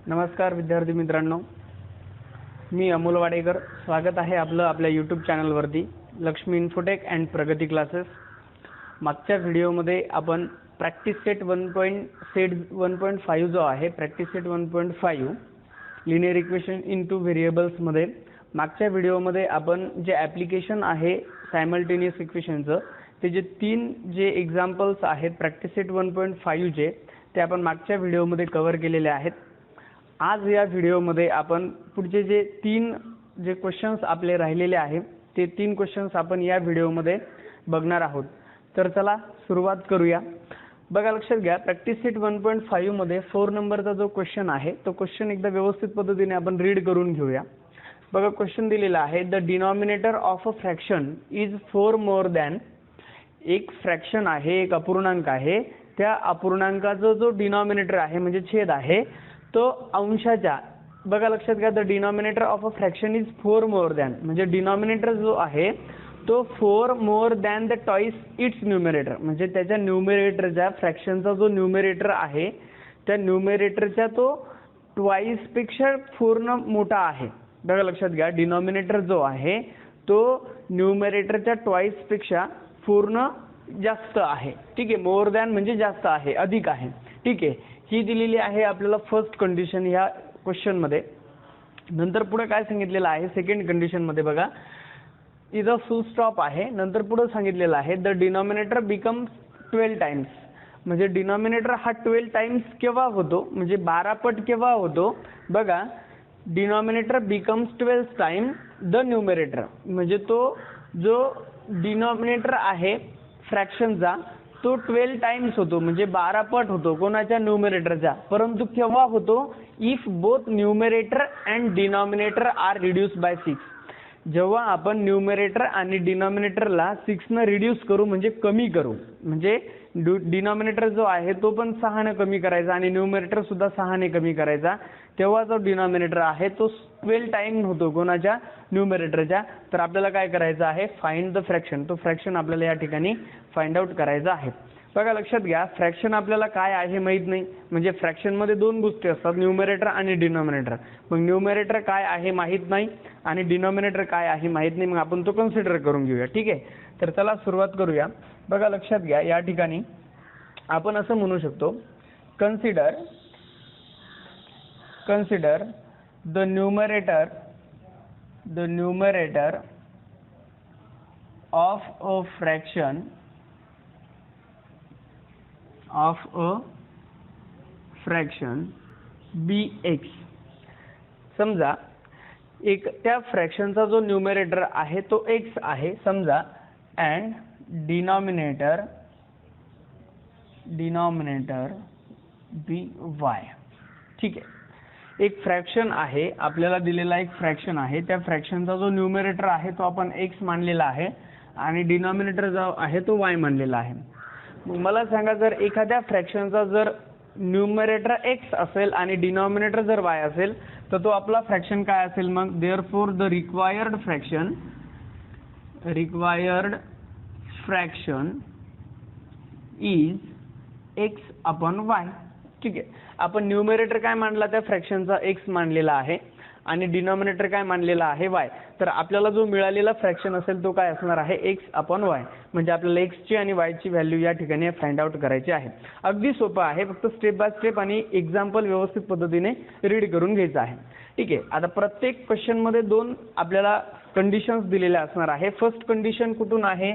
नमस्कार विद्यार्थी मित्रांनो, मी अमोल वाडेकर. स्वागत आहे आपलं आपल्या यूट्यूब चॅनलवरती लक्ष्मी इन्फोटेक अँड प्रगती क्लासेस. मागच्या व्हिडिओमध्ये आपण प्रॅक्टिस सेट 1.5 जो आहे practice set 1.5 linear equation into variables मध्ये मागच्या व्हिडिओमध्ये आपण जे ॲप्लिकेशन आहे सायमल्टेनियस इक्वेशनचं ते जे 3 जे एक्झाम्पल्स आहेत प्रॅक्टिस सेट 1.5 चे ते आपण मागच्या व्हिडिओमध्ये कव्हर केलेले आहेत. आज या व्हिडिओमध्ये आपण पुढचे जे 3 जे क्वेश्चन्स आपले राहिलेले आहेत ते 3 क्वेश्चन्स आपण या व्हिडिओमध्ये बघणार आहोत. तर चला सुरुवात करूया. बघा, लक्षात घ्या, प्रॅक्टिस सेट 1.5 मध्ये 4 नंबरचा जो क्वेश्चन आहे तो क्वेश्चन एकदा व्यवस्थित पद्धतीने आपण रीड करून घेऊया. बघा, क्वेश्चन दिलेला आहे, the denominator of a fraction is 4 more than. एक फ्रॅक्शन आहे, एक अपूर्णांक आहे, त्या अपूर्णांकाचा जो डिनॉमिनेटर आहे म्हणजे छेद आहे तो अंशाच्या. बघा, लक्षात घ्या, the denominator of a fraction is 4 more than म्हणजे डिनॉमिनेटर जो आहे तो 4 more than the twice its numerator म्हणजे त्याच्या न्यूमरेटरच्या फ्रॅक्शनचा जो न्यूमरेटर आहे त्या न्यूमरेटरच्या तो ट्वाईस पेक्षा पूर्ण मोठा आहे. बघा, लक्षात घ्या, डिनॉमिनेटर जो आहे तो न्यूमरेटरच्या ट्वाईस पेक्षा पूर्ण जास्त आहे. ठीक आहे, मोर दॅन म्हणजे जास्त आहे, अधिक आहे. ठीक आहे, ही दिलेली आहे आपल्याला फर्स्ट कंडिशन ह्या क्वेश्चन मध्ये. नंतर पुढे काय सांगितलेलं आहे सेकंड कंडिशन मध्ये, बघा, इज अ फुल स्टॉप आहे. नंतर पुढे सांगितलेलं आहे द डिनॉमिनेटर बिकम्स 12 टाइम्स म्हणजे डिनॉमिनेटर हा 12 टाइम्स केव्हा होतो म्हणजे 12 पट केव्हा होतो. बघा, denominator becomes 12 time the numerator म्हणजे तो जो डिनॉमिनेटर आहे फ्रॅक्शनचा तो 12 टाइम्स होतो म्हणजे 12 पट होतो कोणाच्या, न्यूमरेटरचा. परंतु केव्हा होतो, if both numerator and denominator are reduce by 6. जेव्हा आपण न्यूमरेटर आणि डिनॉमिनेटरला 6 ने रिड्यूस करू म्हणजे कमी करू, म्हणजे डिनॉमिनेटर जो आहे तो पण 6 ने कमी करायचा आणि न्यूमरेटर सुद्धा 6 ने कमी करायचा, तेव्हा जो डिनॉमिनेटर आहे तो 12 टाइम होतो कोणाच्या, न्यूमरेटरच्या. तर आपल्याला काय करायचं आहे, फाइंड द फ्रॅक्शन. तो फ्रॅक्शन आपल्याला या ठिकाणी फाइंड आउट करायचा आहे. बघा, लक्षात घ्या, फ्रॅक्शन आपल्याला काय आहे माहित नाही म्हणजे फ्रॅक्शन मध्ये 2 गोष्टी असतात, न्यूमरेटर आणि डिनॉमिनेटर. मग न्यूमरेटर काय आहे माहित नाही आणि डिनॉमिनेटर काय आहे माहित नाही, मग आपण तो कन्सिडर करून घेऊया. ठीक आहे, तर चला सुरुवात करूया. बघा, लक्षात घ्या, या ठिकाणी आपण असं म्हणू शकतो, consider the numerator of a fraction bx. समजा एक त्या फ्रॅक्शनचा जो न्यूमरेटर आहे तो x आहे समजा, अँड डिनॉमिनेटर by. ठीक आहे, एक फ्रॅक्शन आहे, आपल्याला दिलेला एक फ्रॅक्शन आहे, त्या फ्रॅक्शनचा जो न्यूमरेटर आहे तो आपण x मानलेला आहे आणि डिनॉमिनेटर जो आहे तो y मानलेला आहे. मग मला सांगा, जर एखाद्या फ्रॅक्शनचा जर न्यूमरेटर x असेल आणि डिनॉमिनेटर जर y असेल तर तो आपला फ्रॅक्शन काय असेल मग, therefore the required fraction is x upon y. ठीक आहे, आपण न्यूमरेटर काय मानला त्या फ्रॅक्शनचा x मानलेला आहे आणि डिनॉमिनेटर काय मानलेला आहे y. तर आपल्याला जो मिळालेला फ्रॅक्शन असेल तो काय असणार आहे, x अपॉन y. म्हणजे आपल्याला x ची आणि y ची व्हॅल्यू या ठिकाणी फाइंड आउट करायची आहे. अगदी सोपं आहे, फक्त स्टेप बाय स्टेप आणि एक्झाम्पल व्यवस्थित पद्धतीने रीड करून घ्यायचं आहे. ठीक आहे, आता प्रत्येक क्वेश्चन मध्ये 2 आपल्याला कंडिशन्स दिलेल्या असणार आहे. फर्स्ट कंडिशन कुठून आहे,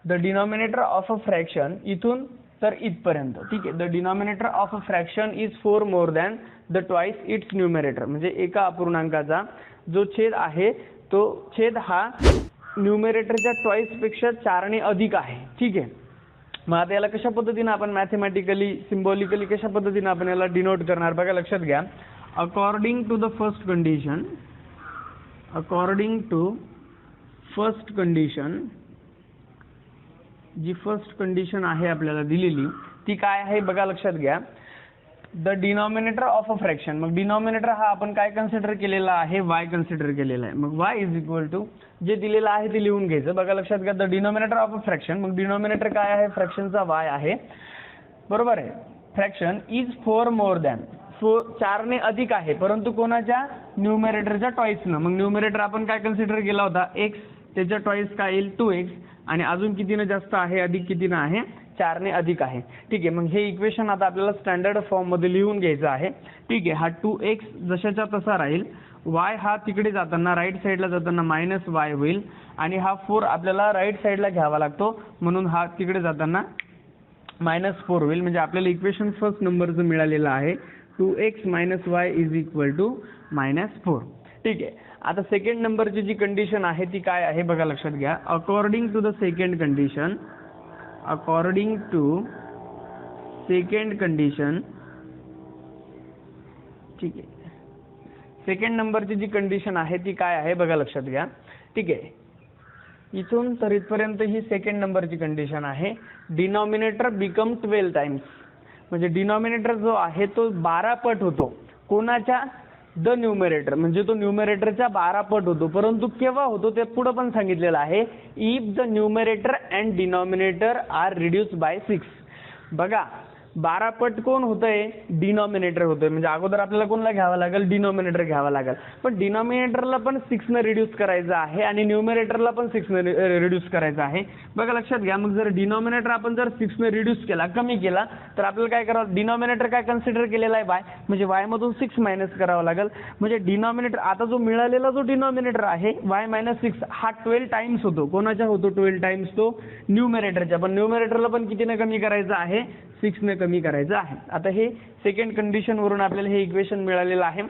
the denominator of a fraction, इथून तर इथपर्यंत. ठीक आहे, the denominator of a fraction is 4 more than the twice it's numerator म्हणजे एका अपूर्णांकाचा जो छेद आहे तो छेद हा न्यूमरेटरच्या ट्वाईस पेक्षा 4 ने अधिक आहे. ठीक आहे, मग आता याला कशा पद्धतीने आपण मॅथमॅटिकली सिम्बॉलिकली कशा पद्धतीने आपण याला डिनोट करणार. बघा, लक्षात घ्या, अकॉर्डिंग टू फर्स्ट कंडिशन जी फर्स्ट कंडिशन आहे आपल्याला दिलेली ती काय आहे. बघा, लक्षात घ्या, the denominator of a fraction. मग डिनॉमिनेटर हा आपण काय कन्सिडर केलेला आहे, y कन्सिडर केलेला आहे. मग y इज इक्वल टू जे दिलेलं आहे ते लिहून घ्यायचं. बघा, लक्षात घ्या, the denominator of a fraction. मग डिनॉमिनेटर काय आहे, फ्रॅक्शनचा y आहे, बरोबर आहे. फ्रॅक्शन इज 4 मोर दॅन 4 ने अधिक आहे, परंतु कोणाच्या, न्यूमरेटरच्या टॉईसनं. मग न्यूमरेटर आपण काय कन्सिडर केला होता, x, त्याच्या टॉईस काय येईल 2x, आणि अजून कितीनं जास्त आहे, अधिक कितीनं आहे, 4 ने अधिक आहे. ठीक आहे, मग हे इक्वेशन आता आपल्याला स्टँडर्ड फॉर्म मध्ये लिहून घ्यायचं आहे. ठीक आहे, हा 2x जशाच्या तसा राहील, y हा तिकडे जाताना राईट साईडला जाताना -y होईल, आणि हा 4 आपल्याला राईट साईडला घ्यावा लागतो, म्हणून हा तिकडे जाताना -4 होईल. म्हणजे आपल्याला इक्वेशन फर्स्ट नंबरचं मिळालेलं आहे 2x - y = -4. ठीक आहे, आता सेकंड नंबरची जी कंडिशन आहे ती काय आहे बघा, लक्षात घ्या. अकॉर्डिंग टू सेकंड कंडिशन, ठीक आहे, सेकंड नंबरची जी कंडिशन आहे ती काय आहे बघा, लक्षात घ्या. ठीक आहे, इथून तर इथपर्यंत ही सेकंड नंबरची कंडिशन आहे. डिनॉमिनेटर बिकम 12 टाइम्स, म्हणजे डिनॉमिनेटर जो आहे तो 12 पट होतो. कोणाच्या, द न्यूमरेटर, म्हणजे तो न्यूमरेटरच्या 12 पट होतो. परंतु केव्हा होतो ते पुढे पण सांगितलेलं आहे, if the numerator and denominator are reduced by 6. बघा, 12 पट कोण होतंय, डिनॉमिनेटर होतोय. म्हणजे अगोदर आपल्याला कोणला घ्यावा लागेल, डिनॉमिनेटर घ्यावा लागेल. पण डिनॉमिनेटरला पण 6 ने रिड्यूस करायचं आहे आणि न्यूमरेटरला पण 6 ने रिड्यूस करायचं आहे. बघा लक्षात घ्या, मग जर डिनॉमिनेटर आपण जर 6 ने रिड्यूस केला, कमी केला, तर आपल्याला काय करावं, डिनॉमिनेटर काय कन्सिडर केलेला आहे, y, म्हणजे y मधून 6 मायनस करावं लागेल. म्हणजे डिनॉमिनेटर आता जो मिळालेला जो डिनॉमिनेटर आहे y - 6 हा 12 टाइम्स होतो. कोणाच्या होतो 12 टाइम्स, तो न्यूमरेटरच्या. पण न्यूमरेटरला पण कितीने कमी करायचं आहे, 6 ने कमी करायचं आहे. आता हे सेकंड कंडिशन वरून आपल्याला हे इक्वेशन मिळालेलं आहे.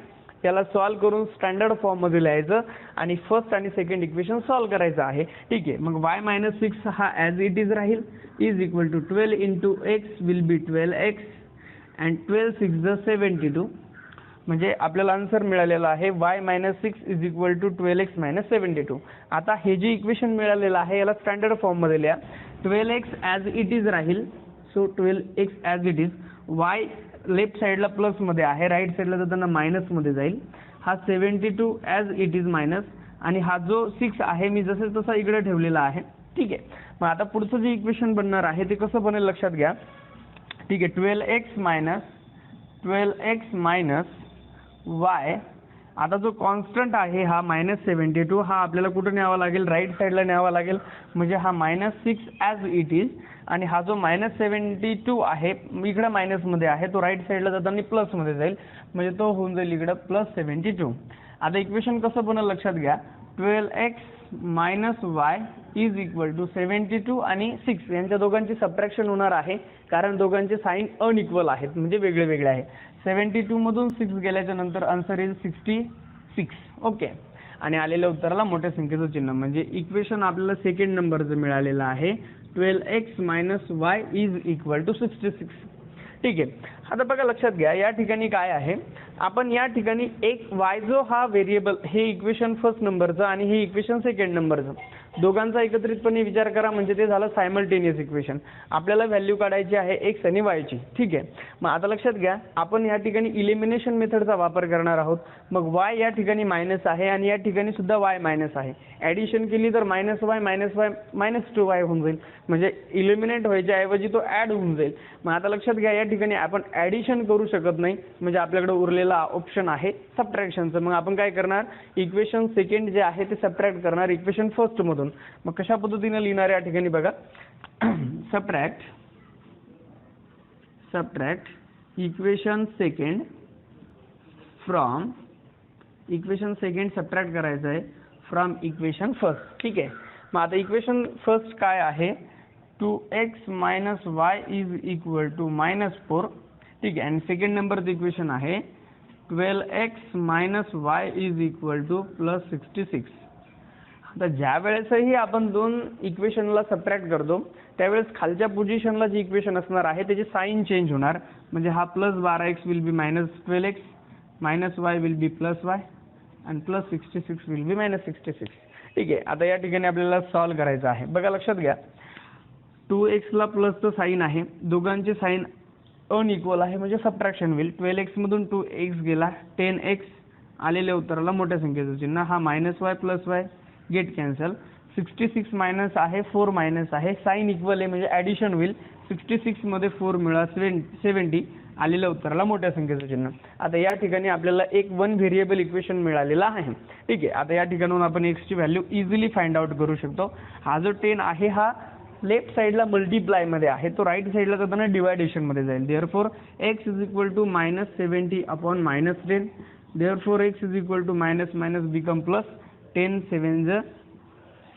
त्याला सॉल्व्ह करून स्टँडर्ड फॉर्म मध्ये लिहायचं आणि फर्स्ट आणि सेकंड इक्वेशन सॉल्व्ह करायचं आहे. ठीक आहे, मग y - 6 हा ॲज इट इज राहील, is equal to 12 into x will be 12x and 12 6 = 72. म्हणजे आपल्याला आन्सर मिळालेला आहे y - 6 is equal to 12x - 72. आता हे जे इक्वेशन मिळालेलं आहे याला स्टँडर्ड फॉर्म मध्ये लिहा. 12x ॲज इट इज राहील, so 12x as it is, y left साईडला प्लस मध्ये आहे, राईट साईडला जाताना मायनस मध्ये जाईल. हा 72 ॲज इट इज मायनस, आणि हा जो 6 आहे मी जसं तसा इकडे ठेवलेला आहे. ठीक आहे, मग आता पुढचं जे इक्वेशन बनणार आहे ते कसं बनेल लक्षात घ्या. ठीक आहे, 12x मायनस y, आता जो कॉन्स्टंट आहे हा -72, हा आपल्याला कुठे न्यावा लागेल, राईट साईडला न्यावा लागेल. म्हणजे हा -6 ॲज इट इज, आणि हा जो -72 आहे इकडे मायनस मध्ये आहे, तो राईट साईडला जाताना प्लस मध्ये जाईल. म्हणजे तो होऊन जाईल इकडे +72. आता इक्वेशन कसं बनेल लक्षात घ्या. 12x - y is equal to 72 आणि 6 यांच्या दोघांची सबट्रॅक्शन होणार आहे, कारण दोघांचे साइन अनइक्वल आहेत, म्हणजे वेगळे वेगळे आहे. 72 मधून 6 गेल्याच्या नंतर आन्सर इज 66. ओके, आणि आलेल्या उत्तराला मोठ्या संख्येचं चिन्ह. म्हणजे इक्वेशन आपल्याला सेकंड नंबरचं मिळालेलं आहे 12x - y is equal to 66. ठीक आहे, आता बघा लक्षात घ्या, या ठिकाणी काय आहे, आपण या ठिकाणी एक y जो हा व्हेरिएबल, हे इक्वेशन फर्स्ट नंबरचं आणि हे इक्वेशन सेकंड नंबरचं, दोघांचा एकत्रितपणे विचार करा, म्हणजे ते झालं सायमल्टेनियस इक्वेशन. आपल्याला व्हॅल्यू काढायची आहे x आणि y ची. ठीक आहे, मग आता लक्षात घ्या, आपण या ठिकाणी इलिमिनेशन मेथडचा वापर करणार आहोत. मग y या ठिकाणी मायनस आहे आणि या ठिकाणी सुद्धा y मायनस आहे. ॲडिशन केली तर -y -2y होऊन जाईल, म्हणजे इलिमिनेट व्हायच्या ऐवजी तो ॲड होऊन जाईल. मग आता लक्षात घ्या, या ठिकाणी आपण ॲडिशन करू शकत नाही, म्हणजे आपल्याकडे उरलेला ऑप्शन आहे सबट्रॅक्शनचं. मग आपण काय करणार, इक्वेशन सेकंड जे आहे ते सबट्रॅक्ट करणार इक्वेशन फर्स्ट मधून. मग कशा पद्धतीने लिहिणार या ठिकाणी बघा, subtract equation second from equation second, subtract करायचं आहे फ्रॉम इक्वेशन फर्स्ट. ठीक आहे, मग आता इक्वेशन फर्स्ट काय आहे, 2x - y is equal to -4. ठीक आहे, आणि सेकंड नंबरचं इक्वेशन आहे 12x - y is equal to +66. आता ज्या वेळेसही आपण दोन इक्वेशनला सबट्रॅक्ट करतो त्यावेळेस खालच्या पोझिशनला जी इक्वेशन असणार आहे त्याची साइन चेंज होणार. म्हणजे हा +12x will be -12x, -y will be +y आणि +66 विल बी -66. ठीक आहे, आता या ठिकाणी आपल्याला सॉल्व्ह करायचं आहे. बघा लक्षात घ्या, 2x ला प्लसचं साइन आहे, दोघांचे साइन अनइक्वल आहे, म्हणजे सबट्रॅक्शन होईल. 12x मधून 2x गेला, 10x, आलेल्या उत्तराला मोठ्या संख्येचं चिन्ह. हा -y +y get cancel. 66 minus आहे, 4 मायनस आहे, साइन इक्वल आहे, म्हणजे ॲडिशन होईल. 66 मध्ये 4 मिळा 70, आलेल्या उत्तराला मोठ्या संख्येचं चिन्ह. आता या ठिकाणी आपल्याला एक वन व्हेरिएबल इक्वेशन मिळालेला आहे. ठीक आहे, आता या ठिकाणाहून आपण x ची व्हॅल्यू इझिली फाइंड आउट करू शकतो. हा जो 10 आहे हा लेफ्ट साइडला मल्टिप्लाय मध्ये आहे, तो राईट साइडला जाताना डिवायडेशन मध्ये जाईल. Therefore x is equal to -70 upon -10. Therefore x is equal to minus minus become plus, 10 7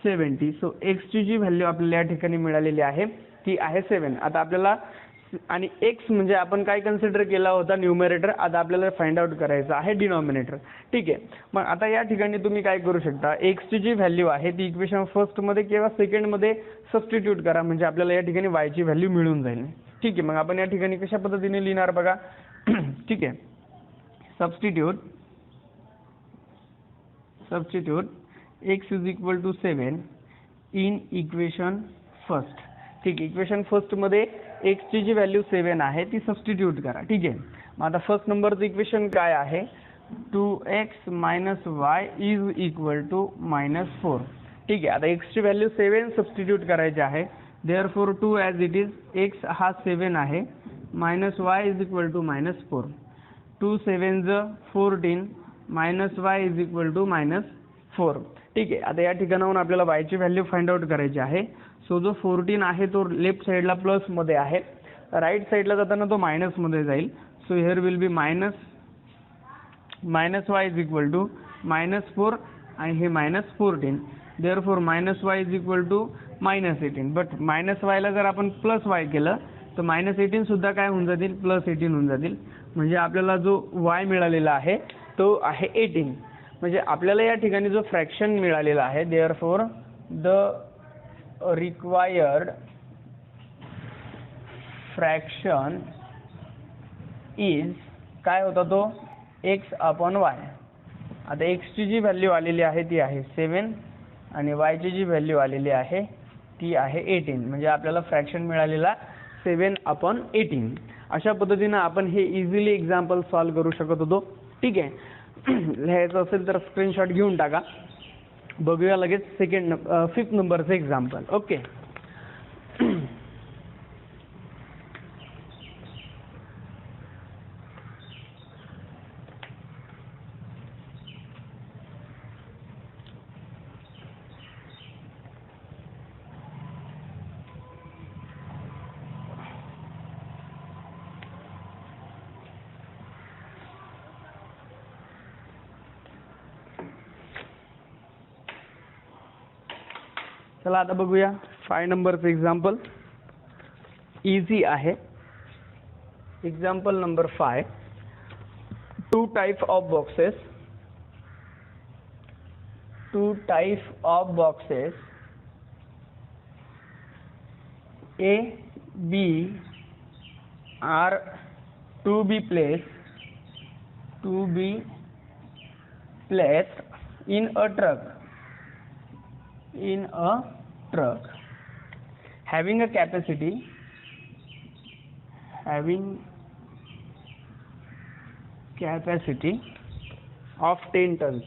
70. So x ची जी व्हॅल्यू आपल्याला या ठिकाणी मिळालेली आहे ती आहे 7. आता आपल्याला आणि x म्हणजे आपण काय कन्सिडर केला होता न्यूमरेटर, आता आपल्याला फाइंड आउट करायचं आहे डिनॉमिनेटर. ठीक आहे, मग आता या ठिकाणी तुम्ही काय करू शकता, x ची जी व्हॅल्यू आहे ती इक्वेशन फर्स्ट मध्ये किंवा सेकंड मध्ये सबस्टिट्यूट करा, म्हणजे आपल्याला या ठिकाणी y ची व्हॅल्यू मिळून जाईल. ठीक आहे, मग आपण या ठिकाणी कशा पद्धतीने लिहिणार बघा. ठीक आहे, substitute x is equal to 7 in equation first. ठीक आहे, इक्वेशन फर्स्ट मध्ये x ची जी व्हॅल्यू 7 आहे ती सबस्टिट्यूट करा. ठीक आहे, मग आता फर्स्ट नंबरचं इक्वेशन काय आहे, 2x minus y is equal to -4. ठीक आहे, आता x ची व्हॅल्यू 7 सबस्टिट्यूट करायची आहे. Therefore 2 as it is, x हा 7 आहे, minus y is equal to -4. 2 7 14 minus y is equal to -4. ठीक आहे, आता या ठिकाणाहून आपल्याला y ची व्हॅल्यू फाइंड आउट करायची आहे. सो जो 14 आहे तो लेफ्ट साइडला प्लस मध्ये आहे, राईट साइडला जाताना तो मायनस मध्ये जाईल. So here will be minus y is equal to -4 आणि हे -14. Therefore -y is equal to -18. But -y ला जर आपण +y केलं तर -18 सुद्धा काय होऊन जातील, +18 होऊन जातील. म्हणजे आपल्याला जो y मिळालेला आहे तो आहे 18. म्हणजे आपल्याला या ठिकाणी जो फ्रॅक्शन मिळालेला आहे, therefore the required fraction is काय होता तो, x अपॉन y. आता x ची जी व्हॅल्यू आलेली आहे ती आहे 7 आणि y ची जी व्हॅल्यू आलेली आहे ती आहे 18. म्हणजे आपल्याला फ्रॅक्शन मिळालेला 7 अपॉन 18. अशा पद्धतीने आपण हे इझिली एक्झाम्पल सॉल्व्ह करू शकत होतो. ठीक आहे, लिहायचं असेल तर स्क्रीनशॉट घेऊन टाका. बघूया लगेच फिफ्थ नंबरचं एक्झाम्पल. ओके, चला आता बघूया 5 नंबरचं एक्झाम्पल. इझी आहे. Example number 5. 2 type of boxes A, B are to be placed in a truck having a capacity of 10 tons.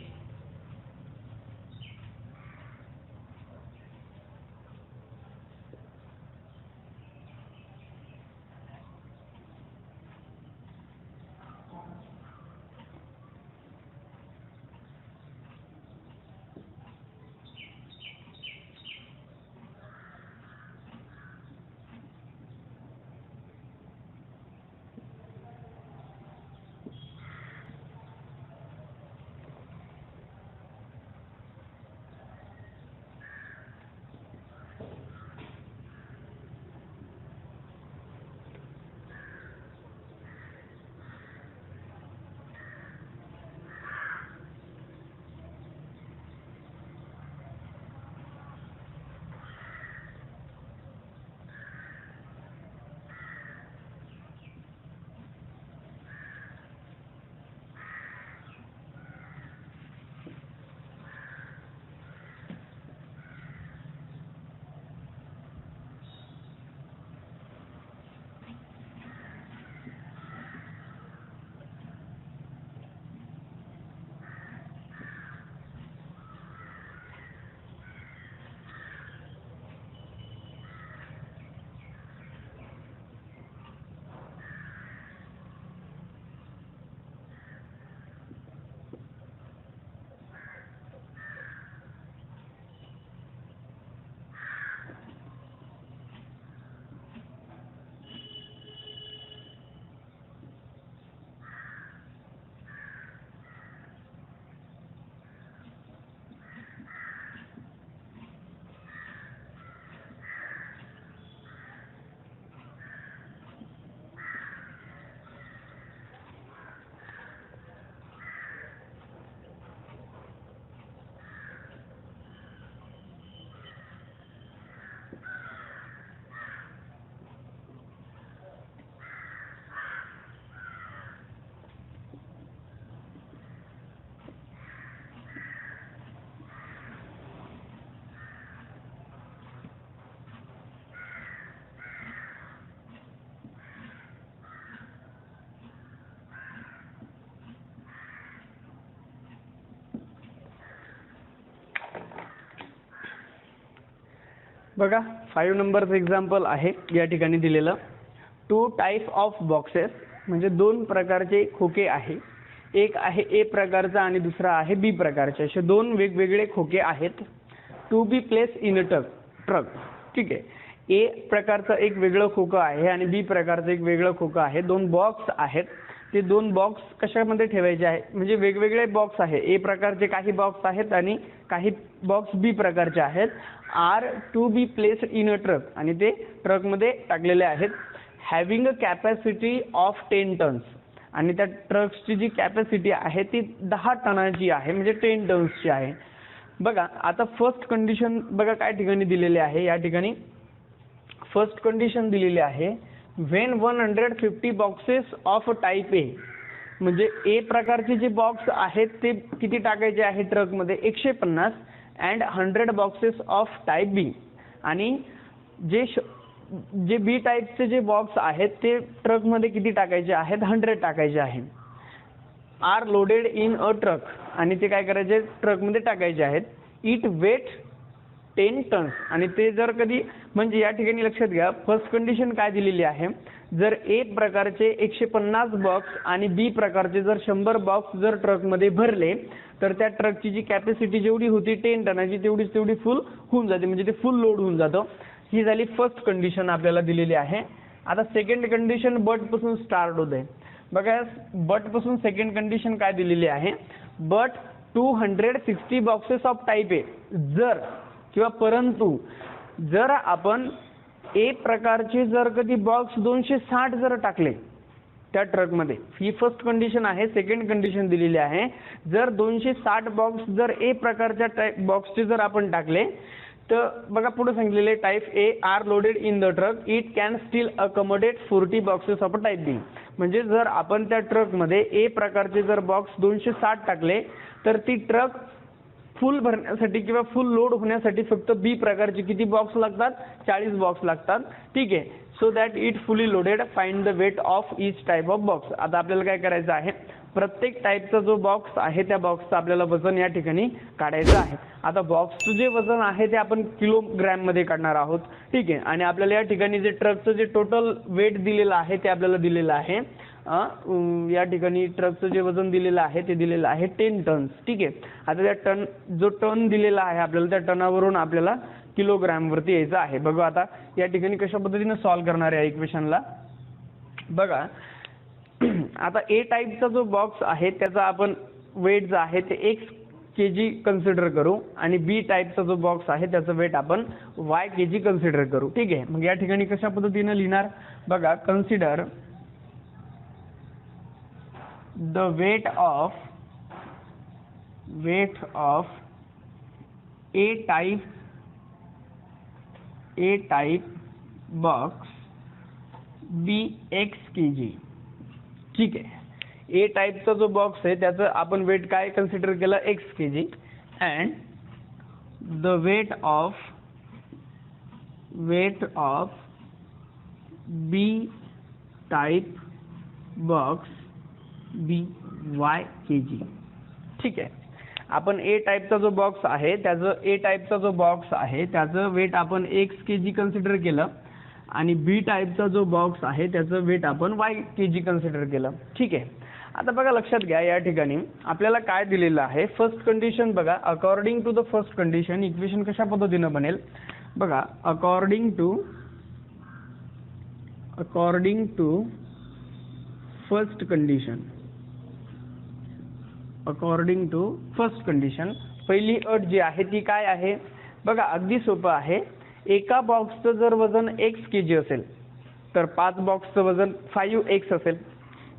बघा 5 नंबरचं एक्झाम्पल आहे या ठिकाणी दिलेलं. 2 टाइप ऑफ बॉक्सेस म्हणजे 2 प्रकारचे खोके आहे. एक आहे ए प्रकारचा आणि दुसरा आहे बी प्रकारचे. असे 2 वेगवेगळे खोके आहेत. To be place in a truck. ठीक आहे. ए प्रकारचं एक वेगळं खोकं आहे आणि बी प्रकारचं एक वेगळं खोकं आहे. 2 बॉक्स आहेत. ते 2 बॉक्स कशामध्ये ठेवायचे आहे म्हणजे वेगवेगळे बॉक्स आहे. ए प्रकारचे काही बॉक्स आहेत आणि काही बॉक्स बी प्रकारचे आहेत. Are to be placed in a truck आणि ते ट्रकमध्ये टाकलेले आहेत. Having a capacity of 10 tons आणि त्या ट्रक्सची जी कॅपॅसिटी आहे ती 10 टनाची आहे म्हणजे 10 टन्सची आहे. बघा आता फर्स्ट कंडिशन बघा काय ठिकाणी दिलेली आहे. या ठिकाणी फर्स्ट कंडिशन दिलेली आहे व्हेन 150 बॉक्सेस ऑफ टाईप ए म्हणजे ए प्रकारचे जे बॉक्स आहेत ते किती टाकायचे आहे ट्रकमध्ये 150 अँड 100 बॉक्सेस ऑफ टाईप बी आणि जे बी टाईपचे जे बॉक्स आहेत ते ट्रकमध्ये किती टाकायचे आहेत 100 टाकायचे आहेत. Are loaded in a truck आणि ते काय करायचे ट्रकमध्ये टाकायचे आहेत. इट वेट 10 टन्स आणि ते जर कधी म्हणजे या ठिकाणी लक्षात घ्या फर्स्ट कंडिशन काय दिलेली आहे. जर ए प्रकारचे 150 बॉक्स आणि बी प्रकारचे जर 100 बॉक्स जर ट्रकमध्ये भरले तर त्या ट्रकची जी कॅपॅसिटी जेवढी होती 10 टनाची तेवढी फुल होऊन जाते म्हणजे ते फुल लोड होऊन जातं. ही झाली फर्स्ट कंडिशन आपल्याला दिलेली आहे. आता सेकंड कंडिशन बट पासून स्टार्ट होते. बघा बट पासून सेकंड कंडिशन काय दिलेली आहे. बट 260 बॉक्सेस ऑफ टाईप ए जर किंवा परंतु जर आपण ए प्रकारचे जर कधी बॉक्स 260 जर टाकले त्या ट्रकमध्ये ही फर्स्ट कंडिशन आहे. सेकंड कंडिशन दिलेली आहे जर 260 बॉक्स जर ए प्रकारच्या बॉक्सचे जर आपण टाकले तर बघा पुढे सांगितलेले type A are loaded in the truck it can still accommodate 40 boxes of type B म्हणजे जर आपण त्या ट्रकमध्ये ए प्रकारचे जर बॉक्स 260 टाकले तर ती ट्रक फुल भरण्यासाठी किंवा फुल लोड होण्यासाठी फक्त बी प्रकारचे किती बॉक्स लागतात 40 बॉक्स लागतात. ठीक आहे. So that it fully loaded find the weight of each type of box. आता आपल्याला काय करायचं आहे प्रत्येक टाईपचा जो बॉक्स आहे त्या बॉक्सचं आपल्याला वजन या ठिकाणी काढायचं आहे. आता बॉक्सचं जे वजन आहे ते आपण किलोग्रॅम मध्ये काढणार आहोत. ठीक आहे. आणि आपल्याला या ठिकाणी जे ट्रकचं जे टोटल वेट दिलेलं आहे ते आपल्याला दिलेलं आहे या ठिकाणी ट्रकचं जे वजन दिलेलं आहे ते दिलेलं आहे 10 टन्स. ठीक आहे. आता त्या टन जो टन दिलेला आहे आपल्याला त्या टनावरून आपल्याला किलोग्रॅम वरती यायचं आहे. बघा आता या ठिकाणी कशा पद्धतीने सॉल्व्ह करणार आहे इक्वेशनला. बघा आता ए टाईपचा जो बॉक्स आहे त्याचा आपण वेट जो आहे ते x kg कन्सिडर करू आणि बी टाईपचा जो बॉक्स आहे त्याचं वेट आपण y kg कन्सिडर करू. ठीक आहे. मग या ठिकाणी कशा पद्धतीने लिहिणार बघा consider the weight of A type box be x kg. ठीक आहे. ए टाईपचा जो बॉक्स आहे त्याचं आपण वेट काय कन्सिडर केलं x kg and the weight of B type box be y kg. ठीक आहे. आपण ए टाईपचा जो बॉक्स आहे त्याचं वेट आपण x kg कन्सिडर केलं आणि बी टाईपचा जो बॉक्स आहे त्याचं वेट आपण y kg कन्सिडर केलं. ठीक आहे. आता बघा लक्षात घ्या या ठिकाणी आपल्याला काय दिलेलं आहे फर्स्ट कंडिशन. बघा according to the first condition equation कशा पद्धतीने बनेल बघा अकॉर्डिंग टू फर्स्ट कंडिशन पहिली अट जी आहे ती काय आहे बघा अगदी सोपं आहे. एका बॉक्सचं जर वजन x kg असेल तर 5 बॉक्सचं वजन 5x असेल.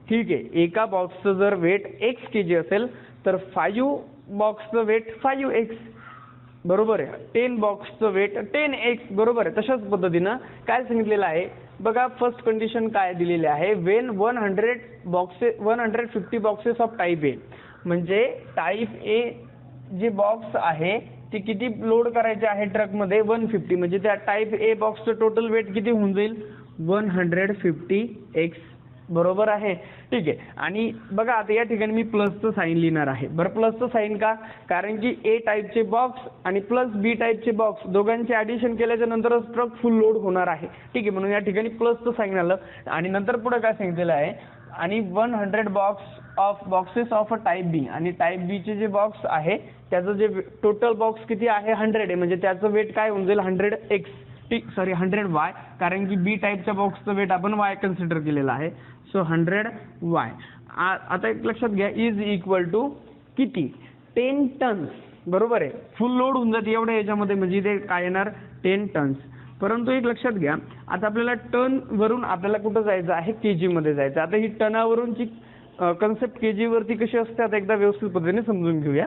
ठीक आहे. एका बॉक्सचं जर वेट x kg असेल तर 5 बॉक्सचं वेट 5x बरोबर आहे. 10 बॉक्सचं वेट 10x बरोबर आहे. तशाच पद्धतीनं काय सांगितलेलं आहे बघा फर्स्ट कंडिशन काय दिलेली आहे व्हेन 150 बॉक्सेस ऑफ टाईप ए म्हणजे टाईप ए जे बॉक्स आहे ते किती लोड करायचे आहे ट्रकमध्ये 150 म्हणजे त्या टाईप ए बॉक्सचं टोटल वेट किती होऊन जाईल 150x बरोबर आहे, ठीक आहे. आणि बघा आता या ठिकाणी मी प्लसचं साईन लिहिणार आहे. बरं, प्लसचं साईन का? कारण की ए टाईपचे बॉक्स आणि प्लस बी टाईपचे बॉक्स दोघांचे ॲडिशन केल्याच्या नंतरच ट्रक फुल लोड होणार आहे, ठीक आहे. म्हणून या ठिकाणी प्लसचं साईन आलं. आणि नंतर पुढे काय सांगितलेलं आहे, आणि 100 बॉक्सेस ऑफ अ टाईप बी, आणि टाईप बीचे जे बॉक्स आहे त्याचं जे टोटल बॉक्स किती आहे 100 आहे, म्हणजे त्याचं वेट काय होऊन जाईल 100x, 100y, कारण की बी टाईपच्या बॉक्सचं वेट आपण y कन्सिडर केलेलं आहे. So 100y. आता एक लक्षात घ्या, इज इक्वल टू किती 10 टन्स, बरोबर आहे. फुल लोड होऊन जाते एवढ्या याच्यामध्ये, म्हणजे ते काय येणार 10 टन्स. परंतु एक लक्षात घ्या, आता आपल्याला टन वरून आपल्याला कुठं जायचं आहे, केजी मध्ये जायचं. आता ही टनावरूनची कन्सेप्ट केजी वरती कशी असते आता एकदा व्यवस्थित पद्धतीने समजून घेऊया.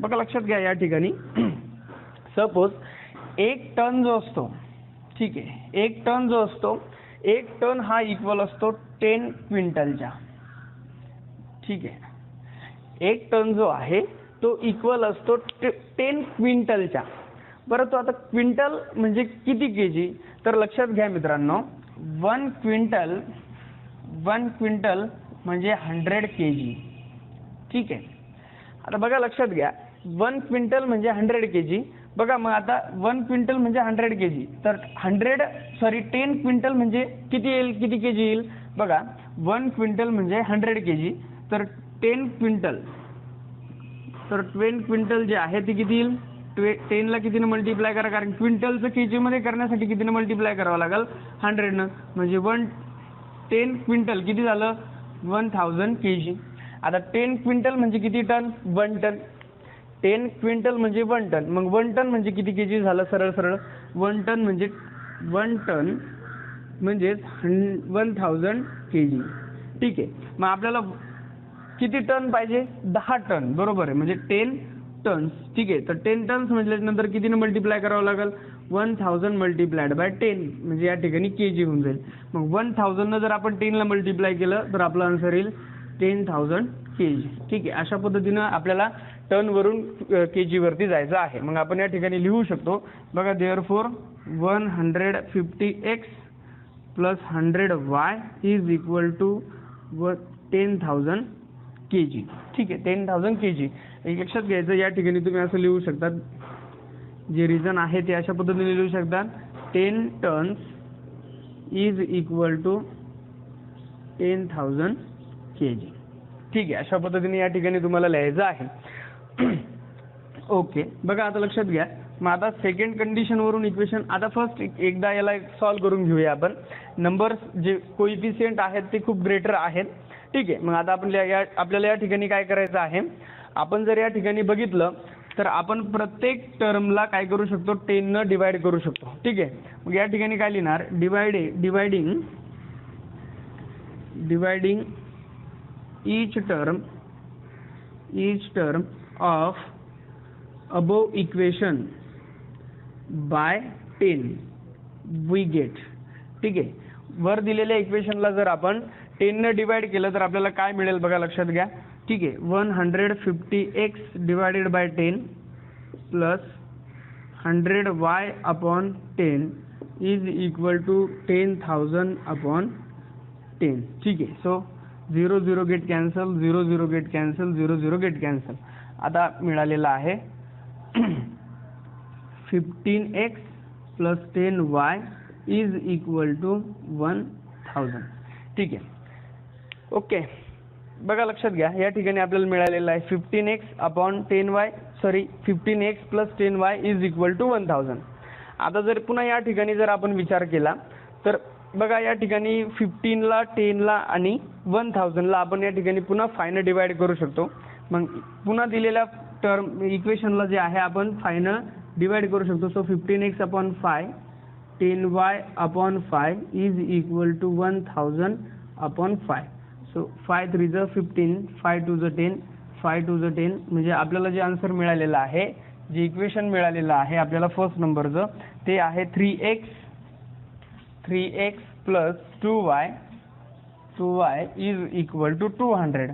बघा लक्षात घ्या, या ठिकाणी सपोज 1 टन जो असतो, ठीक आहे, 1 टन जो असतो, 1 टन हा इक्वल असतो 10 क्विंटलच्या, ठीक आहे. 1 टन जो आहे तो इक्वल असतो 10 क्विंटलच्या. बरं, तो आता क्विंटल म्हणजे किती केजी, तर लक्षात घ्या मित्रांनो, 1 क्विंटल म्हणजे 100 केजी, ठीक आहे. आता बघा लक्षात घ्या, 1 क्विंटल म्हणजे 100 केजी. बघा मग आता 1 क्विंटल म्हणजे 100 केजी, तर 10 क्विंटल म्हणजे किती येईल, किती केजी येईल. बघा 1 क्विंटल म्हणजे 100 केजी, तर 10 क्विंटल जे आहे ते किती येईल, 10 ला कितीने मल्टिप्लाय करा, कारण क्विंटलचं केजी मध्ये करण्यासाठी कितीने मल्टिप्लाय करावं लागेल 100 म्हणजे 10 क्विंटल किती झालं 1000 केजी. आता 10 क्विंटल म्हणजे किती टन, 1 टन. 10 क्विंटल म्हणजे 1 टन, मग 1 टन म्हणजे किती केजी झालं, सरळ 1 टन म्हणजे 1000 केजी, ठीक आहे. मग आपल्याला किती टन पाहिजे, 10 टन, बरोबर आहे, म्हणजे 10 टन्स, ठीक आहे. तर 10 टन्स म्हटल्यानंतर कितीने मल्टिप्लाय करावं लागेल, 1000 मल्टिप्लाइड बाय 10, म्हणजे या ठिकाणी केजी होऊन जाईल. मग 1000 न जर आपण 10 ला मल्टिप्लाय केलं तर आपला आन्सर येईल 10,000 केजी, ठीक आहे. अशा पद्धतीनं आपल्याला टन वरून केजी वरती जायचं आहे. मग आपण या ठिकाणी लिहू शकतो, बघा, therefore 150x plus 100y is equal to 10,000 kg, ठीक आहे. 10,000 केजी. एक लक्षात घ्यायचं, या ठिकाणी तुम्ही असं लिहू शकता, जे रिझन आहे ते अशा पद्धतीने लिहू शकता, 10 tons is equal to 10,000 kg, ठीक आहे. अशा पद्धतीने या ठिकाणी तुम्हाला लिहायचं आहे. ओके, बघा आता लक्षात घ्या, मग आता सेकंड कंडिशन वरून इक्वेशन, आता फर्स्ट एकदा याला सॉल्व्ह करून घेऊया आपण. नंबर्स जे कोइफिशियंट आहेत ते खूप ग्रेटर आहेत, ठीक आहे. मग आता आपल्याला या ठिकाणी काय करायचं आहे, आपण जर या ठिकाणी बघितलं तर आपण प्रत्येक टर्मला काय करू शकतो, 10 न डिवाइड करू शकतो, ठीक आहे. मग या ठिकाणी काय लिहिणार, dividing each term of above equation by 10 we get, ठीक आहे. वर दिलेल्या इक्वेशनला जर आपण 10 ने डिवाइड केलं तर आपल्याला काय मिळेल, बघा लक्षात घ्या, ठीक आहे. 150x divided by 10 plus 100y upon 10 is equal to 10,000 upon 10, ठीक आहे. So 0 0 get cancel, 0 0 get cancel, 0 0 get cancel. आता मिळालेला आहे 15x plus 10y is equal to 1000, ठीक आहे. ओके, बघा लक्षात घ्या, या ठिकाणी आपल्याला मिळालेलं आहे 15x upon 15x plus 10y is equal to 1000. आता जर पुन्हा या ठिकाणी जर आपण विचार केला तर बघा, या ठिकाणी 15 ला 10 ला आणि 1000 ला आपण या ठिकाणी पुन्हा 5 ने डिवाइड करू शकतो. मग पुन्हा दिलेल्या टर्म इक्वेशनला जे आहे आपण 5 ने डिवाइड करू शकतो. So 15x upon 5, 10y upon 5 is equal to 1000 upon 5. So 5 3 ज 15, 5 2 ज 10, 5 2 ज 10, म्हणजे आपल्याला जे आन्सर मिळालेलं आहे, जे इक्वेशन मिळालेलं आहे आपल्याला फर्स्ट नंबरचं, ते आहे 3x plus 2y is equal to 200,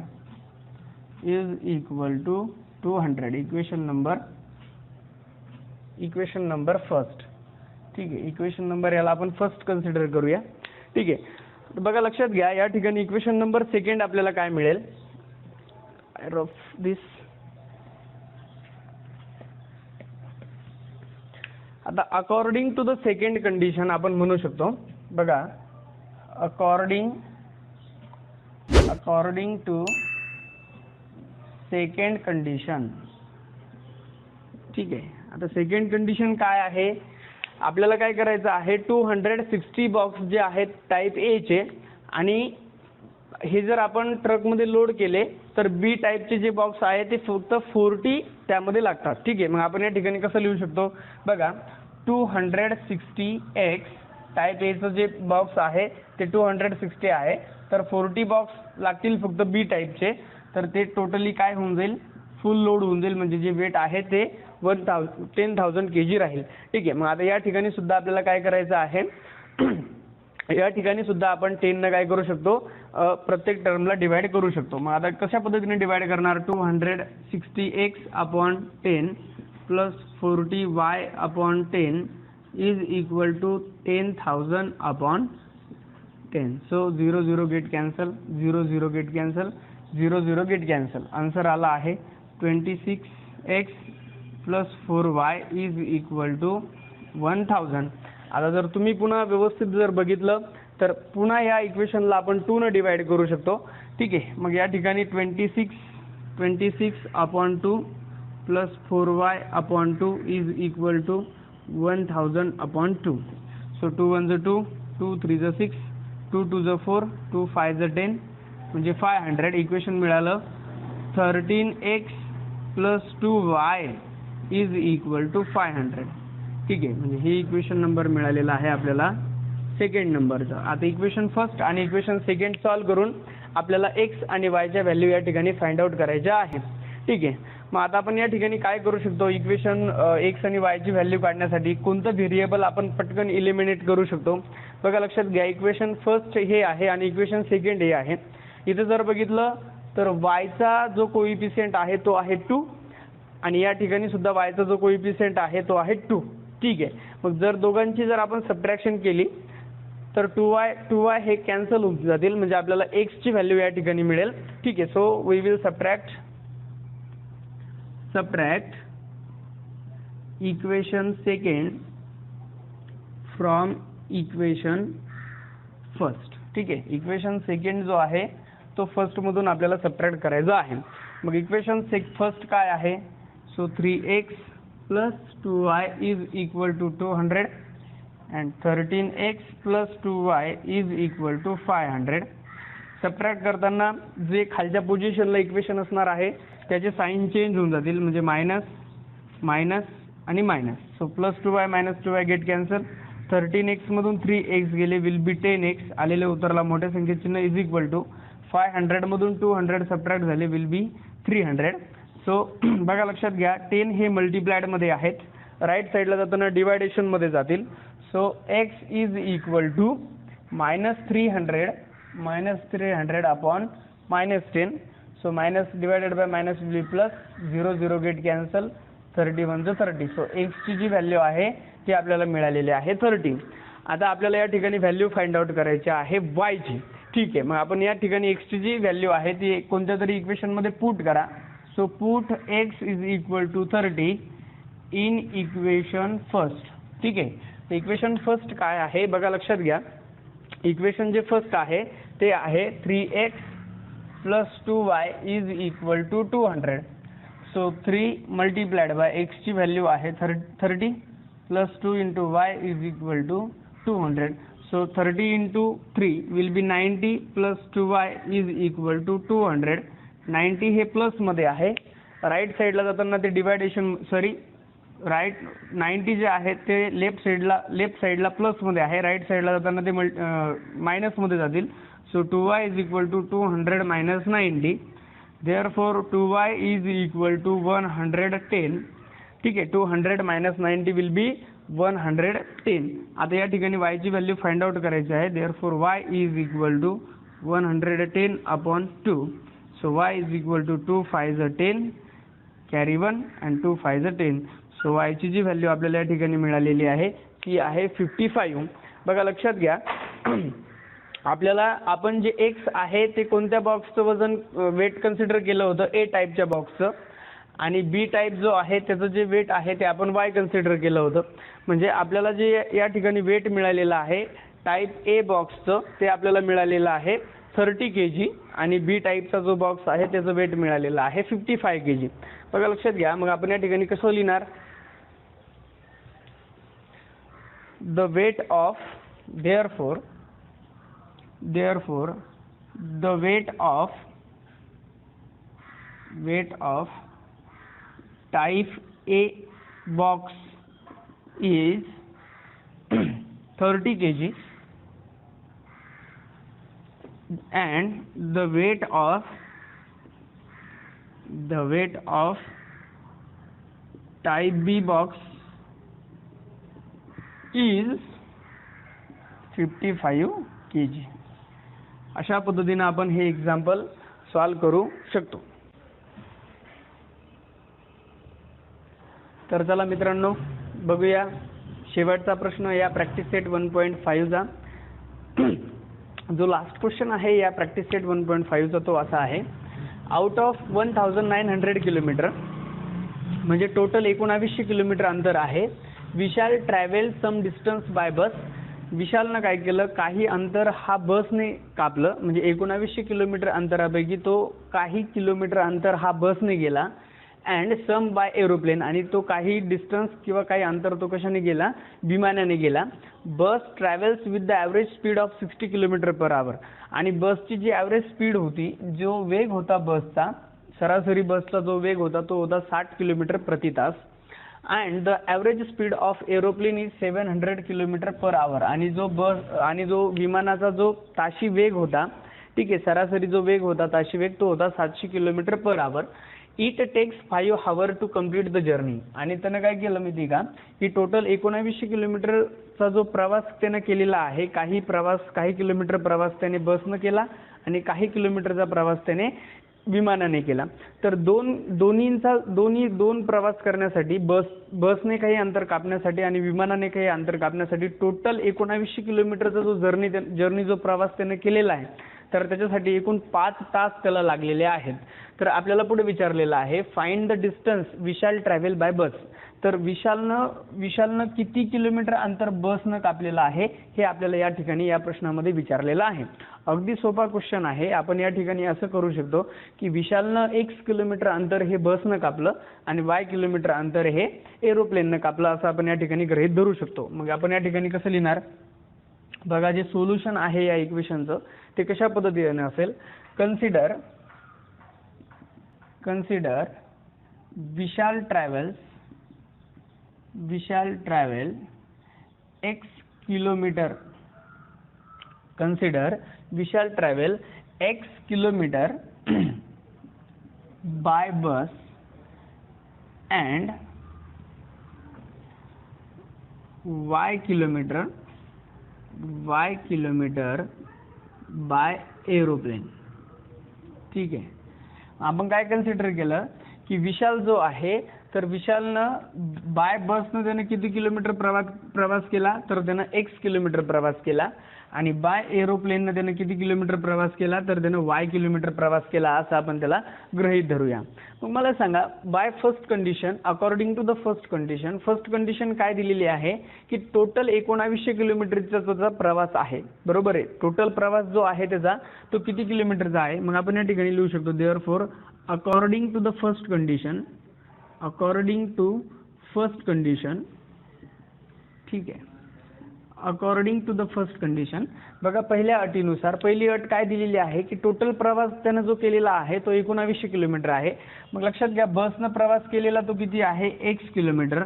equation number first, ठीक आहे. इक्वेशन नंबर याला आपण फर्स्ट कन्सिडर करूया, ठीक आहे. बघा लक्षात घ्या, या ठिकाणी इक्वेशन नंबर सेकंड आपल्याला काय मिळेल, रफ दिस. आता according to the second condition आपण म्हणू शकतो, बघा अकॉर्डिंग टू सेकंड कंडिशन. ठीक आहे, आता सेकंड कंडिशन काय आहे, आपल्याला काय करायचं आहे, 260 बॉक्स जे आहेत टाईप ए चे, आणि हे जर आपण ट्रकमध्ये लोड केले तर बी टाईपचे जे बॉक्स आहे ते फक्त 40 त्यामध्ये लागतात. ठीक आहे, मग आपण या ठिकाणी कसं लिहू शकतो, बघा 260x टाईप एचं जे बॉक्स आहे ते 260 आहे, तर 40 बॉक्स लागतील फक्त बी टाईपचे, तर ते टोटली काय होऊन जाईल, फुल लोड होऊन जाईल, म्हणजे जे वेट आहे ते 10,000 kg राहील. ठीक आहे, मग आता या ठिकाणी सुद्धा आपल्याला काय करायचं आहे, या ठिकाणी सुद्धा आपण 10 न काय करू शकतो, प्रत्येक टर्मला डिवाइड करू शकतो. मग आता कशा पद्धतीने डिवाइड करणार, 260x upon 10 plus 40y upon 10 is equal to 10,000 upon 10. So 0 0 get cancel, 0 0 get cancel, 0 0 get cancel. Answer आला आहे 26x plus 4y is equal to 1000. आता जर तुम्ही पुन्हा व्यवस्थित जर बघितलं तर पुन्हा या इक्वेशनला आपण 2 न डिवाइड करू शकतो. ठीक आहे, मग या ठिकाणी 26 upon 2 plus 4y upon 2 is equal to 1000 upon 2. So 2 1 2, 2 3 6, 2 2 4, 2 5 10, म्हणजे 500. इक्वेशन मिळालं 13x plus 2y is equal to 500. ठीक आहे, म्हणजे हे इक्वेशन नंबर मिळालेला आहे आपल्याला सेकंड नंबरचं. आता इक्वेशन फर्स्ट आणि इक्वेशन सेकंड सॉल्व करून आपल्याला x आणि y च्या व्हॅल्यू या ठिकाणी फाइंड आउट करायच्या आहेत. ठीक आहे, मग आता आपण या ठिकाणी काय करू शकतो, इक्वेशन x आणि y ची व्हॅल्यू काढण्यासाठी कोणतं व्हेरिएबल आपण पटकन इलिमिनेट करू शकतो. बघा लक्षात घ्या, इक्वेशन फर्स्ट हे आहे आणि इक्वेशन सेकंड हे आहे. इथे जर बघितलं तर y चा जो कोइफिशियंट आहे तो आहे 2, आणि या ठिकाणी सुद्धा y चा जो कोइफिशियंट आहे तो आहे 2. ठीक आहे, मग जर दोघांची जर आपण सबट्रॅक्शन केली तर 2y हे कॅन्सल होऊन जातील, म्हणजे आपल्याला x ची व्हॅल्यू या ठिकाणी मिळेल. ठीक आहे, so we will subtract equation second from equation first. ठीक आहे, इक्वेशन सेकंड जो आहे तो फर्स्ट मधून आपल्याला सबट्रॅक्ट करायचा आहे. मग इक्वेशन फर्स्ट काय आहे, so 3x plus 2y is equal to 200 and 13x plus 2y is equal to 500. Subtract करताना जे खालच्या पोझिशनला इक्वेशन असणार आहे त्याचे साइन चेंज होऊन जातील, म्हणजे मायनस मायनस आणि minus. So plus 2y minus 2y get cancel, 13x मधून 3x गेले विल बी 10x, आलेले उत्तरला मोठ्या संख्येचे चिन्ह इज इक्वल टू 500 मधून 200 सबट्रॅक्ट झाले विल बी 300. सो बघा लक्षात घ्या, 10 हे मल्टिप्लायड मध्ये आहेत, राईट साईडला जाताना डिवायडेशन मध्ये जातील. So x is equal to minus 300 upon minus 10. So minus divided by minus will be plus, 0 0 get cancel, 31 30. So x ची जी व्हॅल्यू आहे ती आपल्याला मिळालेली आहे 30. आता आपल्याला या ठिकाणी व्हॅल्यू फाइंड आउट करायची आहे y ची. ठीक आहे, मग आपण या ठिकाणी x ची जी व्हॅल्यू आहे ती कोणत्या तरी इक्वेशन मध्ये पुट करा. So put x is equal to 30 in equation first. ठीक आहे, इक्वेशन फर्स्ट काय आहे बघा लक्षात घ्या, इक्वेशन जे फर्स्ट आहे ते आहे 3x plus 2y is equal to 200. So 3 multiplied by x ची व्हॅल्यू आहे 30 plus 2 into y is equal to 200. So 30 into 3 will be 90 plus 2y is equal to 200. 90 हे प्लस मध्ये आहे, राईट साईडला जाताना ते डिवायडेशन राईट 90 जे आहे ते लेफ्ट साईडला प्लस मध्ये आहे, राईट साईडला जाताना ते मायनस मध्ये जातील. So 2y is equal to 200 minus 90. Therefore 2y is equal to 110. ठीक आहे, 200 मायनस 90 विल बी 110. आता या ठिकाणी y ची व्हॅल्यू फाइंड आउट करायची आहे. Therefore y is equal to 110 upon 2. So y is equal to 2 5 10 carry 1 and 2 5 10. So y ची जी value आपल्याला या ठिकाणी मिळालेली आहे ती आहे 55. बघा लक्षात घ्या, आपल्याला आपण जे एक्स आहे ते कोणत्या बॉक्सचं वजन वेट कन्सिडर केलं होतं, ए टाईपच्या बॉक्सचं, आणि बी टाईप जो आहे त्याचं जे वेट आहे ते आपण वाय कन्सिडर केलं होतं. म्हणजे आपल्याला जे या ठिकाणी वेट मिळालेलं आहे टाईप ए बॉक्सचं ते आपल्याला मिळालेलं आहे 30 kg, आणि बी टाईपचा जो बॉक्स आहे त्याचं वेट मिळालेलं आहे 55 kg. बघा लक्षात घ्या. मग आपण या ठिकाणी कसं लिहिणार, the weight of therefore the weight of type A box is 30 kg and the weight of type B box is 55 kg. अशा पद्धतीने आपण हे एक्झाम्पल सॉल्व करू शकतो. तर चला मित्रांनो बघूया शेवटचा प्रश्न या प्रॅक्टिस सेट 1.5चा. जो लास्ट क्वेश्चन आहे या प्रॅक्टिस सेट 1.5चा तो असा आहे, आउट ऑफ 1900 किलोमीटर म्हणजे टोटल 1900 किलोमीटर अंतर आहे. विशाल ट्रॅव्हल सम डिस्टन्स बाय बस. विशालनं काय केलं, काही अंतर हा बसने कापलं, म्हणजे 1900 किलोमीटर अंतरापैकी तो काही किलोमीटर अंतर हा बसने गेला. अँड सम बाय एरोप्लेन, आणि तो काही डिस्टन्स किंवा काही अंतर तो कशाने गेला, विमानाने गेला. Bus travels with the average speed of 60 km/h. आणि बसची जी ॲव्हरेज स्पीड होती, जो वेग होता बसचा, सरासरी बसचा जो वेग होता तो होता 60 km/तास. And the average speed of aeroplane is 700 km/h. आणि जो विमानाचा जो ताशी वेग होता, ठीक आहे, सरासरी जो वेग होता ताशी वेग तो होता 700 km/h. It takes 5 hours to complete the journey. आणि त्यानं काय केलं माहिती का, की टोटल 1900 किलोमीटरचा जो प्रवास त्यानं केलेला आहे, काही किलोमीटर प्रवास त्याने बसनं केला आणि काही किलोमीटरचा प्रवास त्याने विमानाने केला. तर दोन प्रवास करण्यासाठी बसने काही अंतर कापण्यासाठी आणि विमानाने काही अंतर कापण्यासाठी टोटल 1900 किलोमीटरचा जो जर्नी जो प्रवास त्याने केलेला आहे, तर त्याच्यासाठी एकूण 5 तास त्याला लागलेले आहेत. तर आपल्याला पुढे विचारलेलं आहे, find the distance Vishal travel by bus. तर विशालनं किती किलोमीटर अंतर बसनं कापलेलं आहे हे आपल्याला या ठिकाणी या प्रश्नामध्ये विचारलेलं आहे. अगदी सोपा क्वेश्चन आहे. आपण या ठिकाणी असं करू शकतो की विशालनं x किलोमीटर अंतर हे बसनं कापलं आणि y किलोमीटर अंतर हे एरोप्लेननं कापलं, असं आपण या ठिकाणी गृहीत धरू शकतो. मग आपण या ठिकाणी कसं लिहिणार, बघा जे सोल्युशन आहे या इक्वेशनचं ते कशा पद्धतीने असेल, consider Vishal travel x kilometre, consider Vishal travel x kilometre by bus and y kilometre bye aeroplane. ठीक आहे. आपण काय कन्सिडर केलं की विशाल जो आहे, तर विशालनं बाय बसनं त्यानं किती किलोमीटर प्रवास केला, तर त्यानं x किलोमीटर प्रवास केला. आणि बाय एरोप्लेननं त्यानं किती किलोमीटर प्रवास केला, तर त्यानं y किलोमीटर प्रवास केला, असं आपण त्याला गृहीत धरूया. मग मला सांगा, by first condition, according to the first condition काय दिलेली आहे की टोटल 1900 किलोमीटरचा त्याचा प्रवास आहे, बरोबर आहे. टोटल प्रवास जो आहे त्याचा तो किती किलोमीटरचा आहे. मग आपण या ठिकाणी लिहू शकतो, therefore according to first condition, ठीक आहे. According to the first condition, बघा पहिल्या अटीनुसार पहिली अट काय दिलेली आहे की टोटल प्रवास त्यानं जो केलेला आहे तो 1900 किलोमीटर आहे. मग लक्षात घ्या, बसनं प्रवास केलेला तो किती आहे, x किलोमीटर,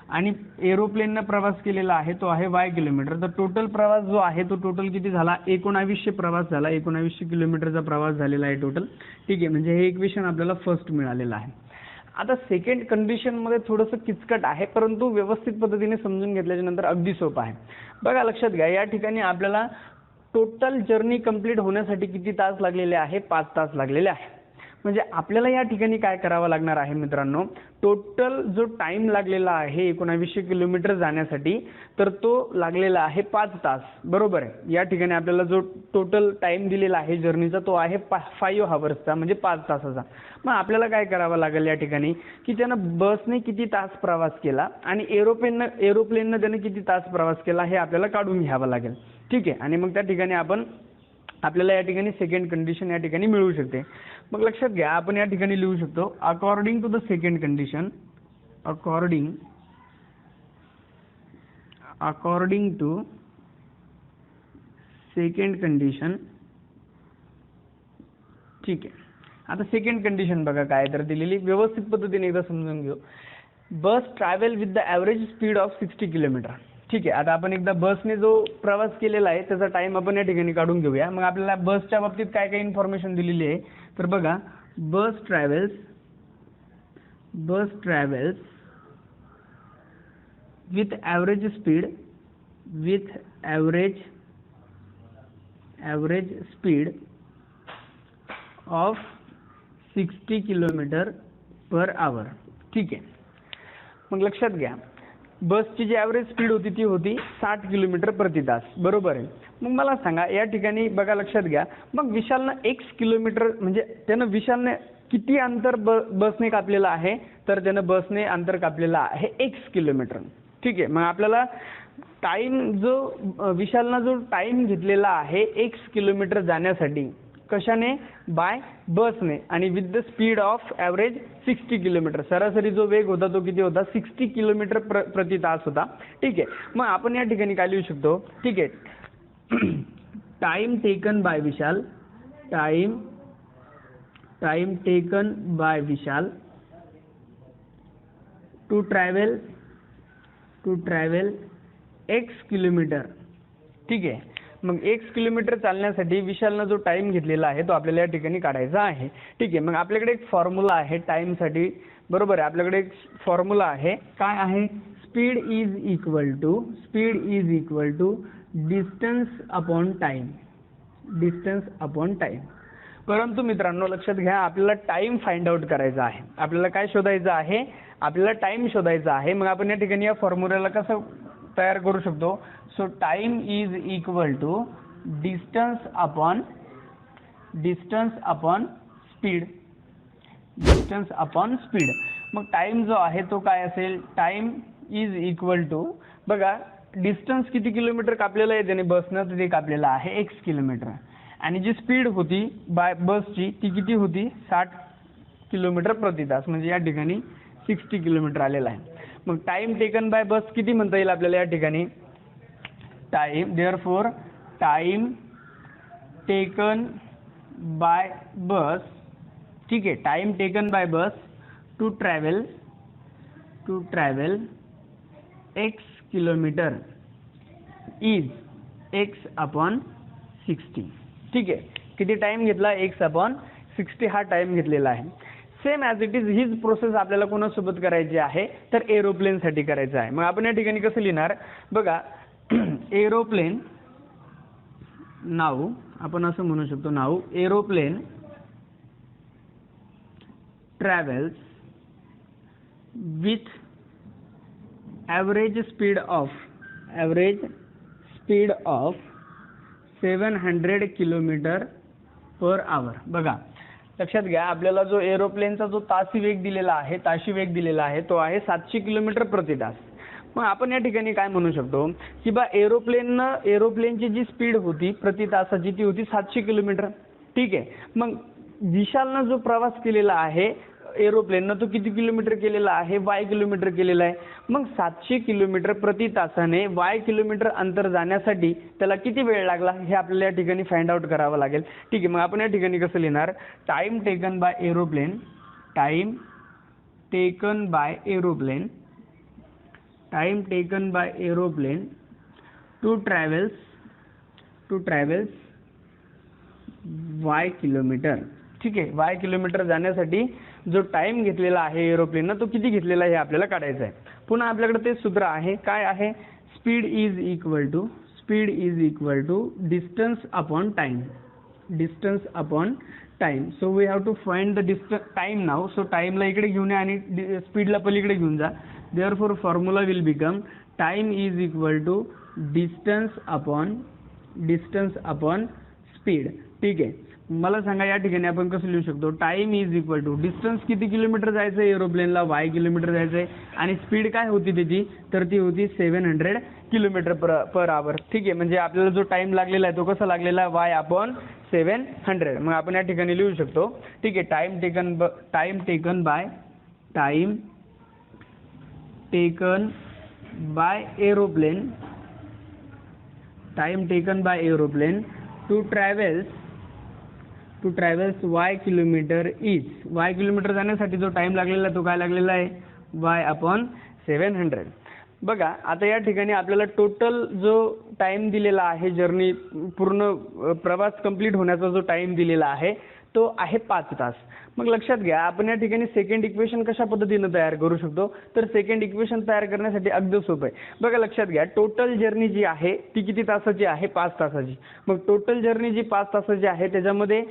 आणि एरोप्लेननं प्रवास केलेला आहे तो आहे y किलोमीटर. तर टोटल प्रवास जो आहे तो टोटल किती झाला, 1900 प्रवास झाला, 1900 किलोमीटरचा प्रवास झालेला आहे टोटल. ठीक आहे, म्हणजे हे इक्वेशन आपल्याला फर्स्ट मिळालेलं आहे. आता सेकंड कंडिशनमध्ये थोडंसं किचकट आहे, परंतु व्यवस्थित पद्धतीने समजून घेतल्याच्या नंतर अगदी सोपं आहे. बघा लक्षात घ्या, या ठिकाणी आपल्याला टोटल जर्नी कंप्लीट होण्यासाठी किती तास लागलेले आहे, 5 तास लागलेले आहे. म्हणजे आपल्याला या ठिकाणी काय करावं लागणार आहे मित्रांनो, टोटल जो टाइम लागलेला आहे 1900 किलोमीटर जाण्यासाठी, तर तो लागलेला आहे 5 तास, बरोबर आहे. या ठिकाणी आपल्याला जो टोटल टाइम दिलेला आहे जर्नीचा तो आहे 5 हवर्सचा, म्हणजे 5 तासाचा. मग आपल्याला काय करावं लागेल या ठिकाणी, की त्यानं बसने किती तास प्रवास केला आणि एरोप्लेननं त्याने किती तास प्रवास केला हे आपल्याला काढून घ्यावं लागेल. ठीक आहे. आणि मग त्या ठिकाणी आपल्याला या ठिकाणी सेकंड कंडिशन या ठिकाणी मिळू शकते. मग लक्षात घ्या, आपण या ठिकाणी लिहू शकतो according to the second condition, according to second condition. ठीक आहे. आता सेकंड कंडिशन बघा काय तर दिलेली, व्यवस्थित पद्धतीने एकदा समजून घेऊ. Bus travel with the average speed of 60 kilometre. ठीक आहे. आता आपण एकदा बसने जो प्रवास केलेला आहे त्याचा टाइम आपण या ठिकाणी काढून घेऊया. मग आपल्याला बसच्या बाबतीत काय काय इन्फॉर्मेशन दिलेली आहे तर बघा, bus travels with average speed of 60 kilometre per hour. ठीक आहे. मग लक्षात घ्या, बसची जी ॲव्हरेज स्पीड होती ती होती 60 किलोमीटर प्रति तास, बरोबर आहे. मग मला सांगा या ठिकाणी बघा, लक्षात घ्या, मग विशालनं x किलोमीटर म्हणजे त्यानं विशालने किती अंतर बसने कापलेलं आहे, तर त्यानं बसने अंतर कापलेलं आहे x किलोमीटर. ठीक आहे. मग आपल्याला टाइम जो विशालनं जो टाइम घेतलेला आहे x किलोमीटर जाण्यासाठी, कशाने, बाय बसने, आणि with the speed of average 60 kilometre, सरासरी जो वेग होता तो किती होता, 60 किलोमीटर प्रति तास होता. ठीक आहे. मग आपण या ठिकाणी काय लिहू शकतो, ठीक आहे, time taken by Vishal, time taken by Vishal to travel x kilometre. ठीक आहे. मग x किलोमीटर चालण्यासाठी विशालनं जो टाइम घेतलेला आहे तो आपल्याला या ठिकाणी काढायचा आहे. ठीक आहे. मग आपल्याकडे एक फॉर्म्युला आहे टाइमसाठी, बरोबर आहे. आपल्याकडे एक फॉर्म्युला आहे, काय आहे, speed is equal to distance upon time. परंतु मित्रांनो लक्षात घ्या, आपल्याला टाइम फाइंड आउट करायचा आहे. आपल्याला काय शोधायचं आहे, आपल्याला टाइम शोधायचा आहे. मग आपण या ठिकाणी या फॉर्म्युल्याला कसं तयार करू शकतो, so time is equal to distance upon speed. मग टाइम जो आहे तो काय असेल, टाइम इज इक्वल टू, बघा डिस्टन्स किती किलोमीटर कापलेलं आहे त्याने बसनं, तर ते कापलेलं आहे x किलोमीटर, आणि जी स्पीड होती बाय बसची ती किती होती, 60 किलोमीटर प्रति तास, म्हणजे या ठिकाणी 60 किलोमीटर आलेला आहे. मग टाइम टेकन बाय बस किती म्हणता येईल आपल्याला या ठिकाणी, therefore time taken by bus. ठीक आहे. Time taken by bus to travel x kilometre is x upon 60. ठीक आहे. किती टाइम घेतला, x अपॉन 60 हा टाइम घेतलेला आहे. सेम ॲज इट इज हीच प्रोसेस आपल्याला कोणासोबत करायची आहे, तर एरोप्लेनसाठी करायचं आहे. मग आपण या ठिकाणी कसं लिहिणार बघा, एरोप्लेन, नाव आपण असं म्हणू शकतो, now aeroplane travels with average speed of 700 kilometre per hour. बघा लक्षात घ्या, आपल्याला जो एरोप्लेनचा जो ताशी वेग दिलेला आहे तो आहे 700 किलोमीटर प्रति तास. मग आपण या ठिकाणी काय म्हणू शकतो की बा एरोप्लेनची जी स्पीड होती प्रति तासाची ती होती 700 किलोमीटर. ठीक आहे. मग विशालनं जो प्रवास केलेला आहे एरोप्लेननं तो किती किलोमीटर केलेला आहे, y किलोमीटर केलेला आहे. मग 700 किलोमीटर प्रति तासाने y किलोमीटर अंतर जाण्यासाठी त्याला किती वेळ लागला हे आपल्याला या ठिकाणी फाइंड आउट करावं लागेल. ठीक आहे. मग आपण या ठिकाणी कसं लिहिणार, time taken by aeroplane to travels y kilometre. ठीक आहे. y किलोमीटर जाण्यासाठी जो टाइम घेतलेला आहे एरोप्लेननं तो किती घेतलेला आहे हे आपल्याला काढायचं आहे. पुन्हा आपल्याकडे ते सूत्र आहे, काय आहे, speed is equal to distance upon time. So we have to find the time now. So टाइमला इकडे घेऊन या आणि स्पीडला पलीकडे घेऊन जा. Therefore formula will become time is equal to distance upon speed. ठीक आहे. मला सांगा या ठिकाणी आपण कसं लिहू शकतो. Time is equal to distance किती किलोमीटर जायचं आहे एरोप्लेनला, y किलोमीटर जायचं आहे, आणि स्पीड काय होती त्याची, तर ती होती 700 किलोमीटर पर आवर. ठीक आहे. म्हणजे आपल्याला जो टाइम लागलेला आहे तो कसा लागलेला आहे, y/700. मग आपण या ठिकाणी लिहू शकतो. ठीक आहे. Time taken by aeroplane to travels y kilometre is. y kilometre जाण्यासाठी जो टाइम लागलेला आहे तो काय लागलेला आहे, y/700. बघा आता या ठिकाणी आपल्याला टोटल जो टाइम दिलेला आहे, जर्नी पूर्ण प्रवास कंप्लीट होण्याचा जो टाइम दिलेला आहे तो आहे 5 तास. मग लक्षात घ्या आपण या ठिकाणी सेकंड इक्वेशन कशा पद्धतीने तयार करू शकतो. तर सेकंड इक्वेशन तयार करण्यासाठी अगदी सोपं आहे. बघा लक्षात घ्या, टोटल जर्नी जी आहे ती किती तासाची आहे, 5 तासाची. मग टोटल जर्नी जी 5 तासाची आहे त्याच्यामध्ये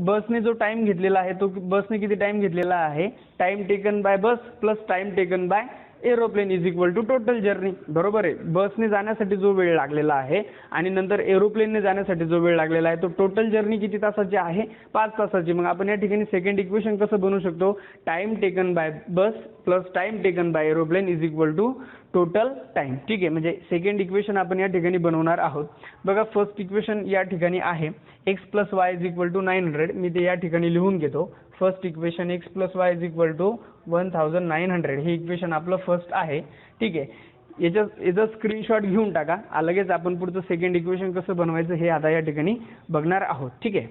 बसने जो टाइम घेतलेला आहे तो बसने किती टाइम घेतलेला आहे, time taken by bus plus time taken by aeroplane is equal to total journey. बरोबर आहे. बसने जाण्यासाठी जो वेळ लागलेला आहे आणि नंतर एरोप्लेनने जाण्यासाठी जो वेळ लागलेला आहे तो टोटल जर्नी किती तासाची आहे, 5 तासाची. मग आपण या ठिकाणी सेकंड इक्वेशन कसं बनवू शकतो, time taken by bus plus time taken by aeroplane is equal to total time. ठीक आहे. म्हणजे सेकंड इक्वेशन आपण या ठिकाणी बनवणार आहोत. बघा फर्स्ट इक्वेशन या ठिकाणी आहे x plus y is equal to 900. मी ते या ठिकाणी लिहून घेतो. First equation x plus y is equal to 1900. हे इक्वेशन आपलं फर्स्ट आहे. ठीक आहे. याचा स्क्रीनशॉट घेऊन टाका. लगेच आपण पुढचं सेकंड इक्वेशन कसं बनवायचं हे आता या ठिकाणी बघणार आहोत. ठीक आहे.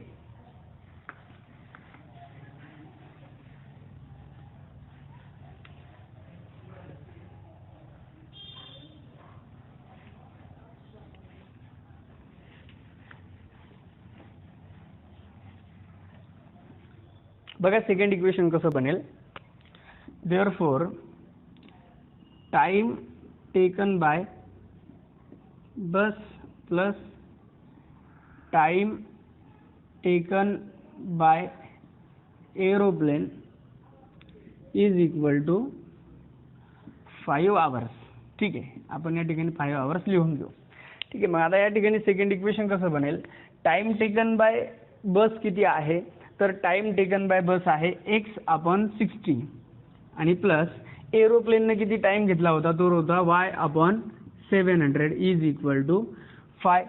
बघा सेकंड इक्वेशन कसं बनेल. Therefore time taken by bus plus time taken by aeroplane is equal to 5 hours. ठीक आहे. आपण या ठिकाणी 5 आवर्स लिहून घेऊ. ठीक आहे. मग आता या ठिकाणी सेकंड इक्वेशन कसं बनेल, टाइम टेकन बाय बस किती आहे, तर टाइम टेकन बाय बस आहे x/60 आणि प्लस एरोप्लेनने किती टाइम घेतला होता तो होता y/700 इज इक्वल टू 5.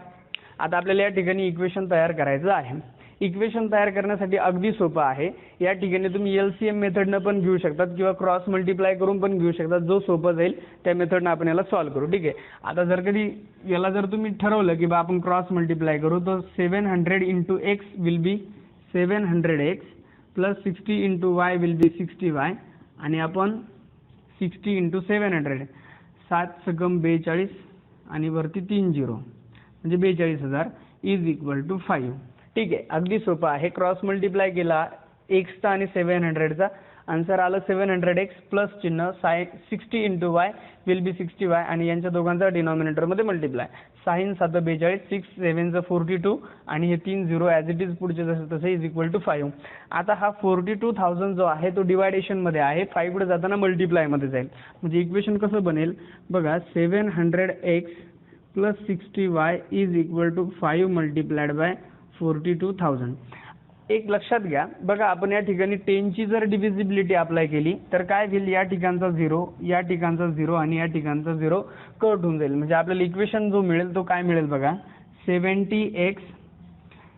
आता आपल्याला या ठिकाणी इक्वेशन तयार करायचं आहे. इक्वेशन तयार करण्यासाठी अगदी सोपं आहे. या ठिकाणी तुम्ही LCM मेथडनं पण घेऊ शकतात किंवा क्रॉस मल्टिप्लाय करून पण घेऊ शकतात. जो सोपं जाईल त्या मेथडनं आपण याला सॉल्व्ह करू. ठीक आहे. आता जर कधी याला जर तुम्ही ठरवलं की बा आपण क्रॉस मल्टिप्लाय करू तर 700 into x will B 700x plus 60 into y will be 60y आणि आपण 60 इंटू 700 7×42 आणि वरती 3 0 म्हणजे 42,000 इज इक्वल टू 5. ठीक आहे. अगदी सोपं आहे. क्रॉस मल्टिप्लाय केला एक्सचा आणि 700चा, आन्सर आलं 700x प्लस चिन्ह 60 into Y will be 60y आणि यांच्या दोघांचा डिनॉमिनेटरमध्ये मल्टिप्लाय. 6 7 42 6 7 42 आणि हे 3 0 ॲज इट इज पुढचे जसे तसे इज इक्वल टू 5. आता हा 42,000 जो आहे तो डिवायडेशनमध्ये आहे, 5 पुढे जाताना मल्टिप्लायमध्ये जाईल. म्हणजे इक्वेशन कसं बनेल बघा, 700x plus 60y is equal to 5 multiplied by 42,000. एक लक्षात घ्या बघा, आपण या ठिकाणी 10 ची जर डिव्हिजिबिलिटी अप्लाय केली तर काय होईल, या ठिकाणचा 0 या ठिकाणचा 0 आणि या ठिकाणचा 0 कट होऊन जाईल. म्हणजे आपल्याला इक्वेशन जो मिळेल तो काय मिळेल बघा, 70x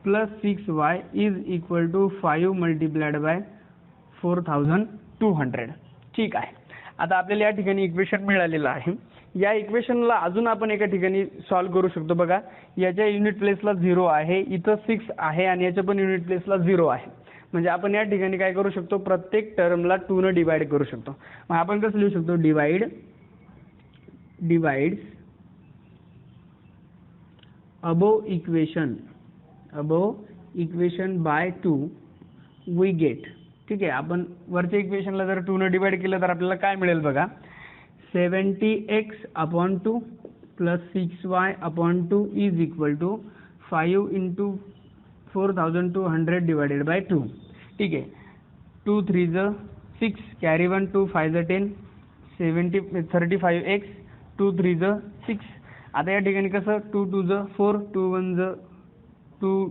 plus 6y is equal to 5 multiplied by 4200. ठीक आहे. आता आपल्याला या ठिकाणी इक्वेशन मिळालेलं आहे. या इक्वेशनला अजून आपण एका ठिकाणी सॉल्व्ह करू शकतो. बघा, याच्या युनिट प्लेसला 0 आहे, इथं 6 आहे आणि याच्या पण युनिट प्लेसला 0 आहे. म्हणजे आपण या ठिकाणी काय करू शकतो, प्रत्येक टर्मला 2 ने डिवाइड करू शकतो. मग आपण कसं लिहू शकतो, divides above equation by 2 we get. ठीक आहे. आपण वरच्या इक्वेशनला जर 2 ने डिवाइड केलं तर आपल्याला काय मिळेल बघा, 70x/2 plus 6y/2 is equal to 5 into 4200 divided by 2. ठीक आहे. 2 3 6, कॅरी 1, 2 5 10, 35x, 2 3 6. आता या ठिकाणी कसं 2 2 4, 2 1 2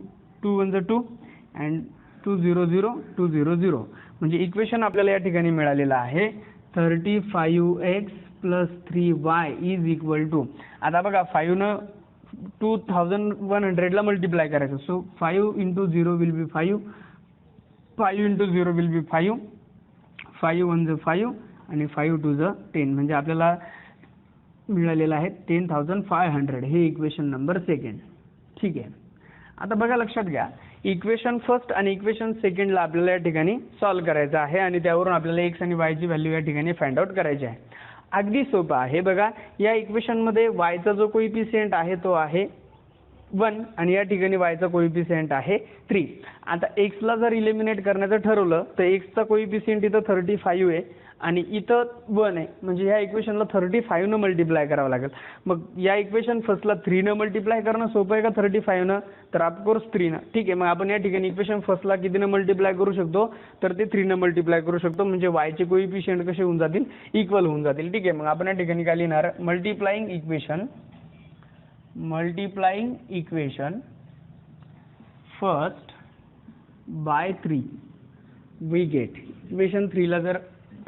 अँड 2 0 0 2 0 0. म्हणजे इक्वेशन आपल्याला या ठिकाणी मिळालेलं आहे 35x plus 3y is equal to. आता बघा 5 न 2100 ला मल्टिप्लाय करायचं. So 5 into 0 will be 5, 5 into 0 will be 5, 5 1 5 आणि 5 2 10. म्हणजे आपल्याला मिळालेलं आहे 10,500. हे इक्वेशन नंबर 2. ठीक आहे. आता बघा लक्षात घ्या, इक्वेशन फर्स्ट आणि इक्वेशन सेकंडला आपल्याला या ठिकाणी सॉल्व्ह करायचं आहे आणि त्यावरून आपल्याला एक्स आणि वायची व्हॅल्यू या ठिकाणी फाइंड आउट करायची आहे. अगदी सोपं आहे. बघा या इक्वेशनमध्ये वायचा जो कोइफिशियंट आहे तो आहे 1 आणि या ठिकाणी वायचा कोइफिशियंट आहे 3. आता एक्सला जर इलिमिनेट करण्याचं ठरवलं तर एक्सचा कोइफिशियंट इथं 35 आहे आणि इथं 1 आहे. म्हणजे ह्या इक्वेशनला 35 न मल्टिप्लाय करावं लागेल. मग या इक्वेशन फर्स्टला 3 न मल्टिप्लाय करणं सोपं आहे का 35 न? तर ऑफकोर्स 3 न. ठीक आहे. मग आपण या ठिकाणी इक्वेशन फर्स्टला किती न मल्टिप्लाय करू शकतो? तर ते 3 न मल्टिप्लाय करू शकतो. म्हणजे वायचे कोइफिशियंट कसे होऊन जातील? इक्वल होऊन जातील. ठीक आहे. मग आपण या ठिकाणी काय लिहिणार? Multiplying equation first by 3 we get. Equation 3ला जर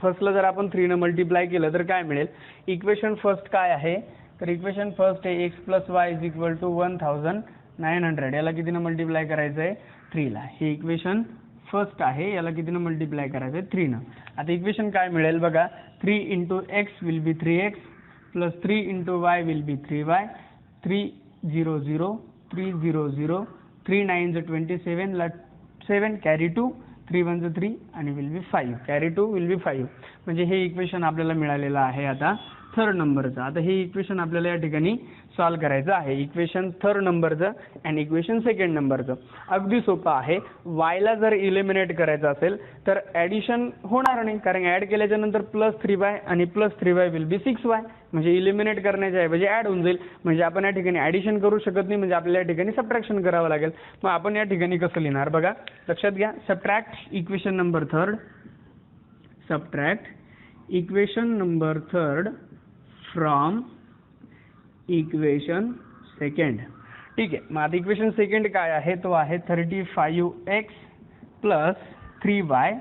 फर्स्टला जर आपण 3 न मल्टिप्लाय केलं तर काय मिळेल? इक्वेशन फर्स्ट काय आहे? तर इक्वेशन फर्स्ट आहे x plus y is equal to 1900. याला कितीनं मल्टिप्लाय करायचं आहे? 3 ला. हे इक्वेशन फर्स्ट आहे. याला कितीनं मल्टिप्लाय करायचं आहे? 3 न. आता इक्वेशन काय मिळेल बघा? 3 into x will be 3x plus 3 into Y will be 3y. 3 0 0 3 0 0 3 9 27 ला 7, कॅरी 2, 3 1 3 आणि will be 5, carry 2 will be 5. म्हणजे हे इक्वेशन आपल्याला मिळालेलं आहे आता थर्ड नंबरचं. आता हे इक्वेशन आपल्याला या ठिकाणी सॉल्व्ह करायचं आहे. इक्वेशन थर्ड नंबरचं आणि इक्वेशन सेकंड नंबरचं. अगदी सोपं आहे. वायला जर इलिमिनेट करायचं असेल तर ॲडिशन होणार नाही, कारण ॲड केल्याच्या नंतर प्लस 3y आणि plus 3y will be 6y. म्हणजे इलिमिनेट करण्याच्या ऐवजी ॲड होऊन जाईल. म्हणजे आपण या ठिकाणी ॲडिशन करू शकत नाही, म्हणजे आपल्याला या ठिकाणी सबट्रॅक्शन करावं लागेल. मग आपण या ठिकाणी कसं लिहिणार बघा, लक्षात घ्या. Subtract equation number third, subtract equation number third from equation second. ठीक आहे. मग आता इक्वेशन सेकंड काय आहे? तो आहे 35x plus 3y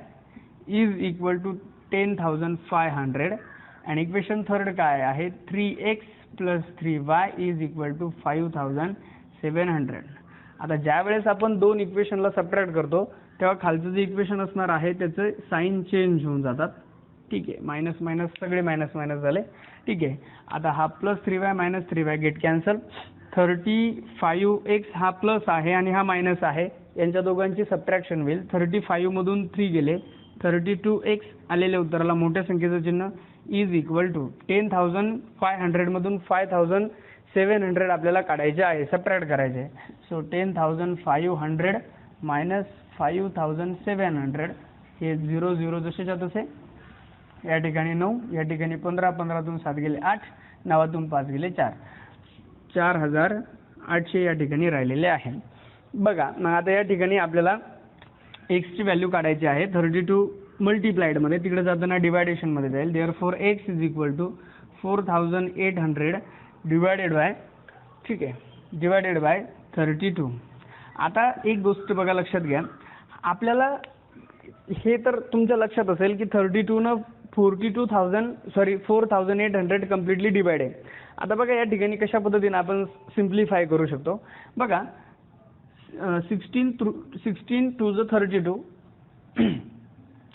is equal to 10,500. आणि इक्वेशन थर्ड काय आहे? 3x plus 3y is equal to 5,700. आता ज्या वेळेस आपण दोन इक्वेशनला सबट्रॅक्ट करतो तेव्हा खालचं जे इक्वेशन असणार आहे त्याचे साइन चेंज होऊन जातात. ठीक आहे. मायनस मायनस सगळे मायनस मायनस झाले. ठीक आहे. आता हा plus 3y minus 3y get cancel. 35x हा प्लस आहे आणि हा मायनस आहे, यांच्या दोघांची सबट्रॅक्शन होईल. 35 मधून 3 गेले, 32x आलेल्या उत्तराला मोठ्या संख्येचं चिन्ह इज इक्वल टू 10,500 मधून 5,700 आपल्याला काढायचे आहे, सबट्रॅक्ट करायचे आहे. सो 10,500 मायनस 5,700 हे 0 0 जसेच्या तसे. या ठिकाणी 9, या ठिकाणी 15, 15तून 7 गेले 8, 9तून 5 गेले 4, 4,800 या ठिकाणी राहिलेले आहे. बघा मग आता या ठिकाणी आपल्याला एक्सची व्हॅल्यू काढायची आहे. 32 मल्टिप्लाइडमध्ये तिकडे जाताना डिवायडेशनमध्ये जाईल. Therefore x is equal to 4,800 divided by, ठीक आहे, डिवायडेड बाय 32. आता एक गोष्ट बघा लक्षात घ्या, आपल्याला हे तर तुमच्या लक्षात असेल की 32 न 4,800 कम्प्लिटली डिवाइड आहे. आता बघा या ठिकाणी कशा पद्धतीने आपण सिम्प्लिफाय करू शकतो बघा. 16 2 32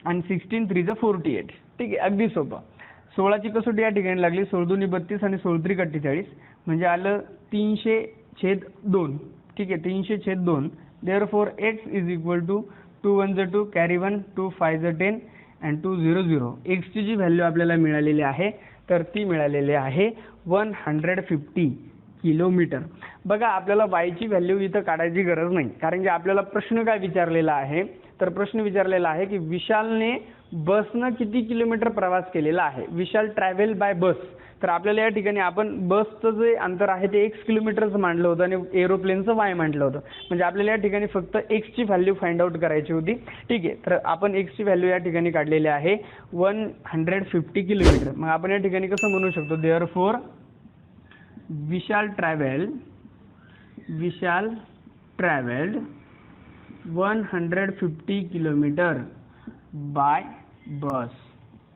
आणि 16 3 48. ठीक आहे. अगदी सोपं. 16ची कसोटी या ठिकाणी लागली. 16 2 32 आणि 16 3 48 म्हणजे आलं 300/2. ठीक आहे. 300/2. Therefore x is equal to 2 1 2, carry 1, 2 5 10 and 2 0 0. एक्सची जी व्हॅल्यू आपल्याला मिळालेली आहे तर ती मिळालेली आहे 150 किलोमीटर. बघा आपल्याला वायची व्हॅल्यू इथं काढायची गरज नाही, कारण की आपल्याला प्रश्न काय विचारलेला आहे, तर प्रश्न विचारलेला आहे की विशालने बसनं किती किलोमीटर प्रवास केलेला आहे. विशाल ट्रॅव्हल बाय बस. तर आपल्याला या ठिकाणी आपण बसचं जे अंतर आहे ते x किलोमीटरचं मांडलं होतं आणि एरोप्लेनचं y मांडलं होतं. म्हणजे आपल्याला या ठिकाणी फक्त x ची व्हॅल्यू फाइंड आउट करायची होती. ठीक आहे, तर आपण x ची व्हॅल्यू या ठिकाणी काढलेली आहे 150 किलोमीटर. मग आपण या ठिकाणी कसं म्हणू शकतो, therefore Vishal travelled 150 kilometre by bus.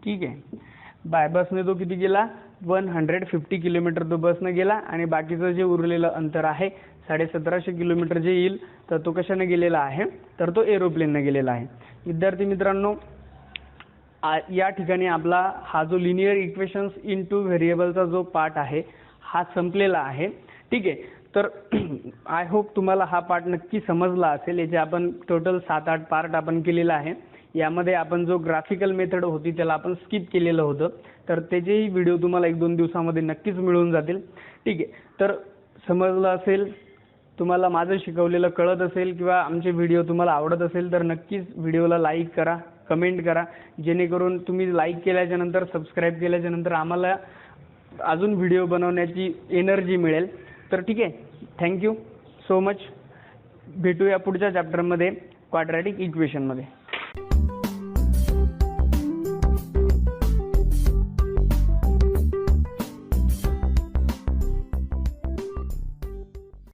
ठीक आहे, बाय बसने तो किती गेला, 150 किलोमीटर तो बसनं गेला आणि बाकीचं जे उरलेलं अंतर आहे 1750 किलोमीटर जे येईल तर तो कशाने गेलेला आहे, तर तो एरोप्लेनने गेलेला आहे. विद्यार्थी मित्रांनो, या ठिकाणी आपला हा जो लिनियर इक्वेशन्स इनटू व्हेरिएबलचा जो पार्ट आहे हा संपलेला आहे. ठीक आहे, तर आय होप तुम्हाला हा पार्ट नक्की समजला असेल. याचे आपण टोटल 7-8 पार्ट आपण केलेला आहे. यामध्ये आपण जो ग्राफिकल मेथड होती त्याला आपण स्किप केलेलं होतं, तर त्याचेही व्हिडिओ तुम्हाला 1-2 दिवसामध्ये नक्कीच मिळून जातील. ठीक आहे, तर समजलं असेल, तुम्हाला माझं शिकवलेलं कळत असेल किंवा आमचे व्हिडिओ तुम्हाला आवडत असेल तर नक्कीच व्हिडिओला लाईक करा, कमेंट करा, जेणेकरून तुम्ही लाईक केल्याच्या नंतर, सबस्क्राईब केल्याच्या नंतर आम्हाला अजून व्हिडिओ बनवण्याची एनर्जी मिळेल. तर ठीक आहे, थँक्यू सो मच. भेटूया पुढच्या चॅप्टरमध्ये क्वाड्रॅटिक इक्वेशनमध्ये.